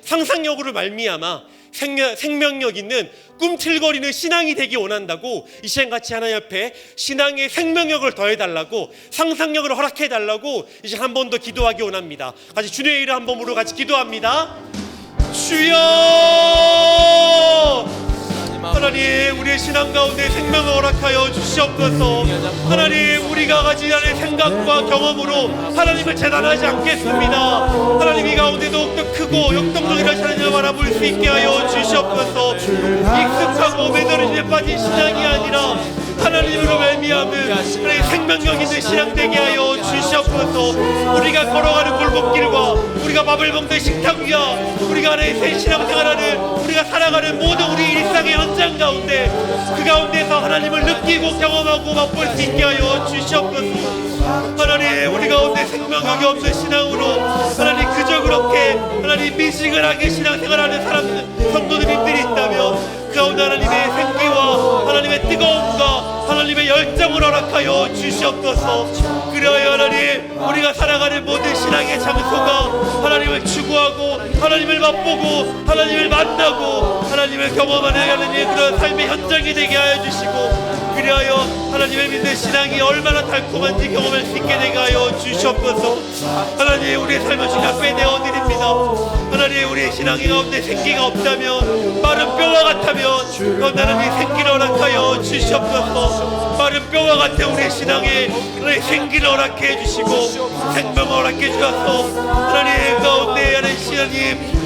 A: 상상력으로 말미암아 생명력 있는 꿈틀거리는 신앙이 되기 원한다고. 이 시간 같이 하나님 앞에 신앙의 생명력을 더해달라고, 상상력을 허락해달라고 이제 한 번 더 기도하기 원합니다. 같이 주님의 이름 한 번으로 같이 기도합니다. 주여, 하나님 우리의 신앙 가운데 생명을 허락하여 주시옵소서. 하나님 우리가 가진 않은 생각과 경험으로 하나님을 재단하지 않겠습니다. 하나님 이 가운데 더욱더 크고 역동적인 하나님을 바라볼 수 있게 하여 주시옵소서. 익숙하고 매너리즘에 빠진 신앙이 아니라 하나님으로 말미암은 하나님의 생명력 있는 신앙 되게 하여 주시옵소서. 우리가 걸어가는 골목길과 우리가 밥을 먹는 식탁 위와 우리가 하나님의 새 신앙생활하는, 우리가 살아가는 모든 우리 일상의 현장 가운데, 그 가운데서 하나님을 느끼고 경험하고 맛볼 수 있게 하여 주시옵소서. 하나님 우리 가운데 생명력이 없는 신앙으로 하나님 그저 그렇게 하나님 미지근하게 신앙생활하는 사람들, 성도님들이 있다면 그 가운데 하나님의 생기와 하나님의 뜨거움과 하나님의 열정을 허락하여 주시옵소서. 그리하여 하나님 우리가 살아가는 모든 신앙의 장소가 하나님을 추구하고 하나님을 맛보고 하나님을 만나고 하나님을 경험하는 하나님의 그런 삶의 현장이 되게 하여 주시고, 그리하여 하나님의 믿는 신앙이 얼마나 달콤한지 경험할 수 있게 되게 하여 주시옵소서. 하나님 우리의 삶을 주가 빼내어 드립니다. 하나님 우리의 신앙이 가운데 생기가 없다면, 마른 뼈와 같다면 그건 하나님 생기를 허락하여 주시옵소서. 마른 뼈와 같은 우리의 신앙에 하나님 생기를 허락해 주시고 생명을 허락해 주셔서 하나님 가운데 하나님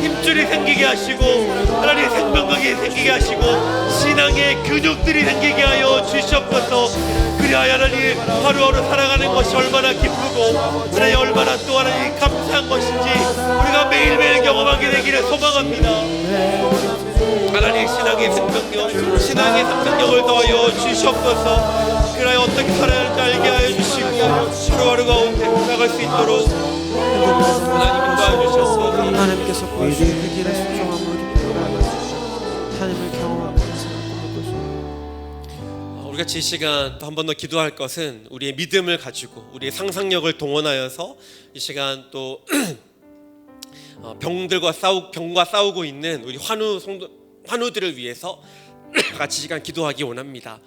A: 힘줄이 생기게 하시고 하나님 생명력이 생기게 하시고 신앙의 근육들이 생기게 하여 주시옵소서. 그리하여 하나님 하루하루 살아가는 것이 얼마나 기쁘고 하나님 얼마나 또 하나님 감사한 것인지 우리가 매일매일 경험하게 되기를 소망합니다. 하나님 신앙의 생명력, 신앙의 생명력을 더하여 주시옵소서. 그리하여 어떻게 살아야 할지 알게 하여 주시고 하루하루 가운데 나갈 수 있도록 하나님 도와주셔서
C: 하나님께서 보여주신 그 길의 순종함을 하나님을 경험하고 있는 것입니다.
A: 우리 같이 이 시간 또 한 번 더 기도할 것은 우리의 믿음을 가지고 우리의 상상력을 동원하여서 이 시간 또 병과 싸우고 있는 우리 환우들을 위해서 같이 시간 기도하기 원합니다.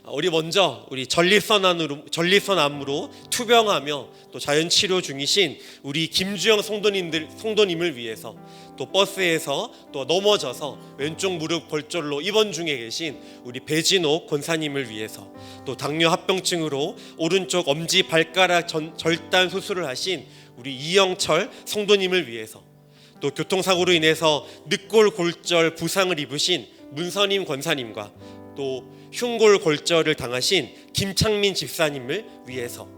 A: 우리 먼저 우리 전립선암으로 투병하며 또 자연치료 중이신 우리 김주영 성도님을 위해서, 또 버스에서 또 넘어져서 왼쪽 무릎 골절로 입원 중에 계신 우리 배진옥 권사님을 위해서, 또 당뇨 합병증으로 오른쪽 엄지 발가락 절단 수술을 하신 우리 이영철 성도님을 위해서, 또 교통사고로 인해서 늑골 골절 부상을 입으신 문선임 권사님과 또 흉골 골절을 당하신 김창민 집사님을 위해서,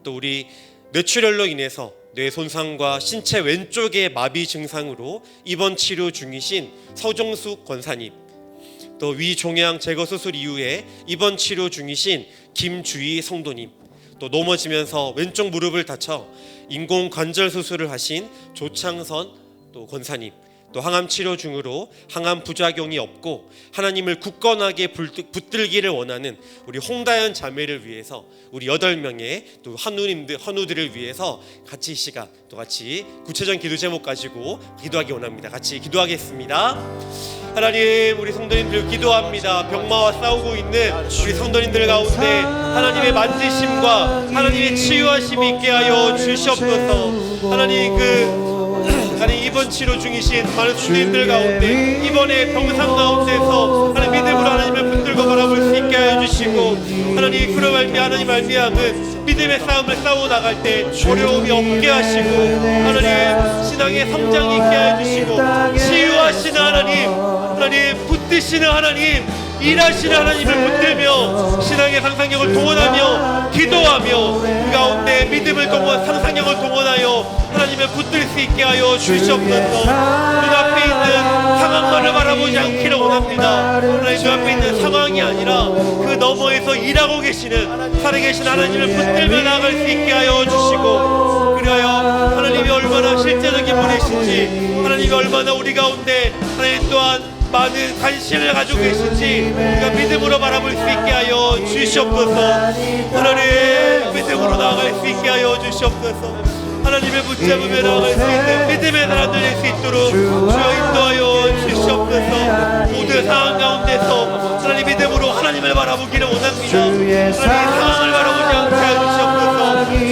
A: 또 우리 뇌출혈로 인해서 뇌 손상과 신체 왼쪽의 마비 증상으로 입원 치료 중이신 서종숙 권사님, 또 위종양 제거 수술 이후에 입원 치료 중이신 김주희 성도님, 또 넘어지면서 왼쪽 무릎을 다쳐 인공관절 수술을 하신 조창선 또 권사님, 또 항암 치료 중으로 항암 부작용이 없고 하나님을 굳건하게 붙들기를 원하는 우리 홍다연 자매를 위해서, 우리 8명의 또 환우들을 위해서 같이 이 시간 또 같이 구체적인 기도 제목 가지고 기도하기 원합니다. 같이 기도하겠습니다. 하나님 우리 성도님들 기도합니다. 병마와 싸우고 있는 우리 성도님들 가운데 하나님의 만지심과 하나님의 치유하심이 있게 하여 주시옵소서. 하나님 하나님 입원 치료 중이신 많은 성도님들 가운데 입원의 병상 가운데서 하나님 믿음으로 하나님을 붙들고 바라볼 수 있게 하여 주시고, 하나님 그로 하나님 말미암은 믿음의 싸움을 싸워 나갈 때 어려움이 없게 하시고 하나님 신앙의 성장이 있게 하여 주시고 치유하시는 하나님 살아계시는 하나님, 일하시는 하나님을 붙들며 신앙의 상상력을 동원하며 기도하며 그 가운데 믿음을 동원, 상상력을 동원하여 하나님을 붙들 수 있게 하여 주시옵소서. 눈앞에 있는 상황만을 바라보지 않기를 원합니다. 하나님 눈앞에 있는 상황이 아니라 그 너머에서 일하고 계시는 살아계신 하나님을 붙들며 나아갈 수 있게 하여 주시고, 그리하여 하나님이 얼마나 실제적인 분이신지, 하나님이 얼마나 우리 가운데 하나님 또한 많은 관심을 가지고 계신지 우리가 믿음으로 바라볼 수 있게 하여 주시옵소서. 하나님 믿음으로 나아갈 수 있게 하여 주시옵소서. 하나님을 붙잡으며 나아갈 수 있는 믿음의 사람들 될 수 있도록 주여 인도하여 주시옵소서. 모든 상황 가운데서 하나님 믿음으로 하나님을 바라보기를 원합니다. 하나님 상황을 바라보지 않게 하여 주시옵소서.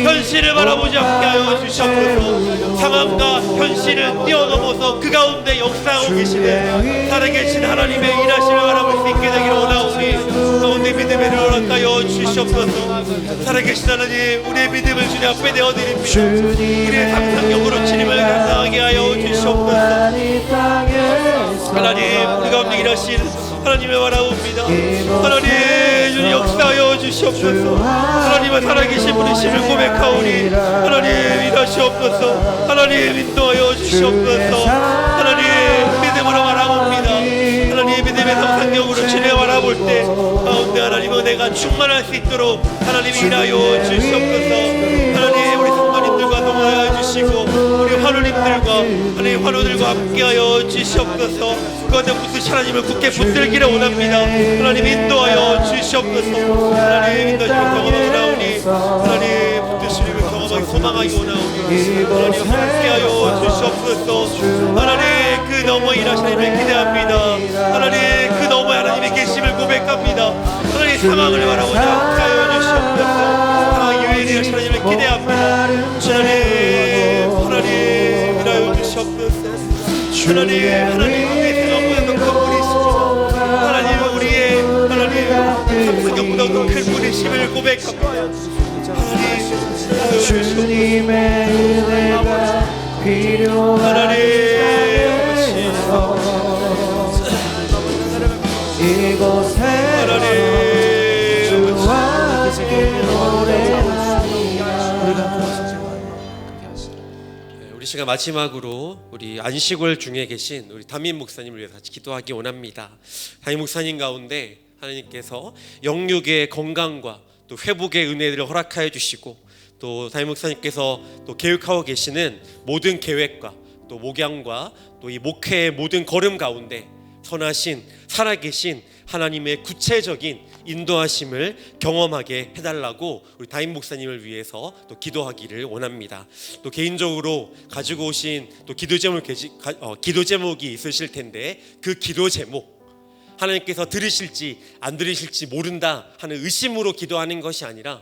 A: 현실을 바라보지 않게 하여 주시옵소서. 상황과 현실을 뛰어넘어서 그 가운데 역사하고 계시는 살아계신 하나님의 일하심을 바라볼 수 있게 되기를 원하오니 가운데 믿음의 허락하여 주시옵소서. 살아계신 하나님, 우리의 믿음을 주님 앞에 내어드립니다. 우리의 상상력으로 주님을 감당하게 하여 주시옵소서. 하나님, 우리 가운데 일하신 하나님을 바라봅니다. 하나님, 주님 역사하여 주시옵소서. 하나님은 살아계신 분이심을 고백하오니 하나님 일하시옵소서. 하나님 인도하여 주시옵소서. 하나님 믿음으로 바라봅니다. 하나님 믿음의 상상력으로 주님을 바라볼 때 가운데 하나님 은혜가 충만할 수 있도록 하나님 일하여 주시옵소서. 하나님 우리 성도님들과 동행하여 주시고 우리 환우님들과 하나님 환우들과 함께하여 주시옵소서. 그 가운데 붙으신 하나님을 굳게 붙들기를 원합니다. 하나님 인도하여 주시옵소서. 하나님 인도하시고 경험하기 나오니 하나님 붙으시는 그 경험하기 소망하기 원하오니 하나님 함께하여 주시옵소서. 하나님 그 너머 일하시는 하나님을 기대합니다. 하나님 그 너머 하나님의 계심을 고백합니다. 하나님 상황을 바라보지 않게 하여 주시옵소서. 상황 이외에 일하시는 하나님을 기대합니다. 하나님 일하여 주시옵소서. 하나님 우리의 생각보다 더 큰 분이시죠. 하나님 우리의 하나님 상상력보다 더 큰 분이심을 고백합니다. 하나님
C: 주님의 은혜가 필요하니 이곳에 주와 함께
A: 우리 시간 마지막으로 우리 안식월 중에 계신 우리 담임 목사님을 위해서 같이 기도하기 원합니다. 담임 목사님 가운데 하나님께서 영육의 건강과 또 회복의 은혜를 허락하여 주시고 또 담임 목사님께서 또 계획하고 계시는 모든 계획과 또 목양과 또 이 목회의 모든 걸음 가운데 선하신 살아계신 하나님의 구체적인 인도하심을 경험하게 해달라고 우리 담임 목사님을 위해서 또 기도하기를 원합니다. 또 개인적으로 가지고 오신 또 기도 제목이 있으실 텐데 그 기도 제목 하나님께서 들으실지 안 들으실지 모른다 하는 의심으로 기도하는 것이 아니라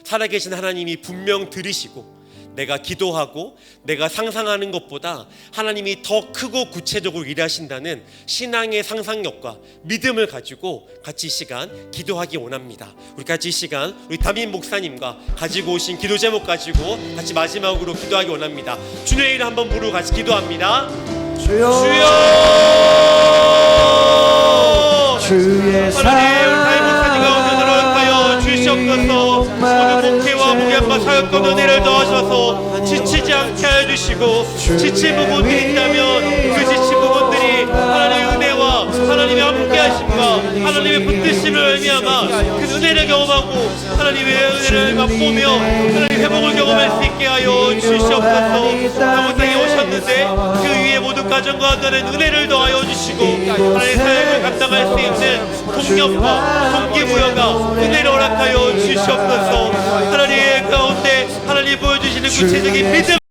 A: 살아계신 하나님이 분명 들으시고 내가 기도하고 내가 상상하는 것보다 하나님이 더 크고 구체적으로 일하신다는 신앙의 상상력과 믿음을 가지고 같이 이 시간 기도하기 원합니다. 우리 같이 이 시간 우리 담임 목사님과 가지고 오신 기도 제목 가지고 같이 마지막으로 기도하기 원합니다. 주님의 이름 한번 부르고 같이 기도합니다. 주여
C: 주의
A: 하나님 우리 담임 목사님과 오늘 허락하여 주시옵소서. 오늘 목회와 목양과 사역과 은혜를 더하셔서 지치지 않게 하여 주시고 지친 부분들이 있다면 그 지친 부분들이 하나님의 은혜와 하나님의 함께 하심과 하나님의 붙드심을 의미하마 그 은혜를 경험하고 하나님의 은혜를 맛보며 하나님의 회복을 경험할 수 있게 하여 주시옵소서. 당원당에 오셨는데 그 위에 모든 가정과 한다는 은혜를 더하여 주시고 하나님의 사역을 감당할 수 있는 동력과 동기부여가 은혜를 허락하여 주시옵소서. 하나님의 가운데 하나님 보여주시는 구체적인 믿음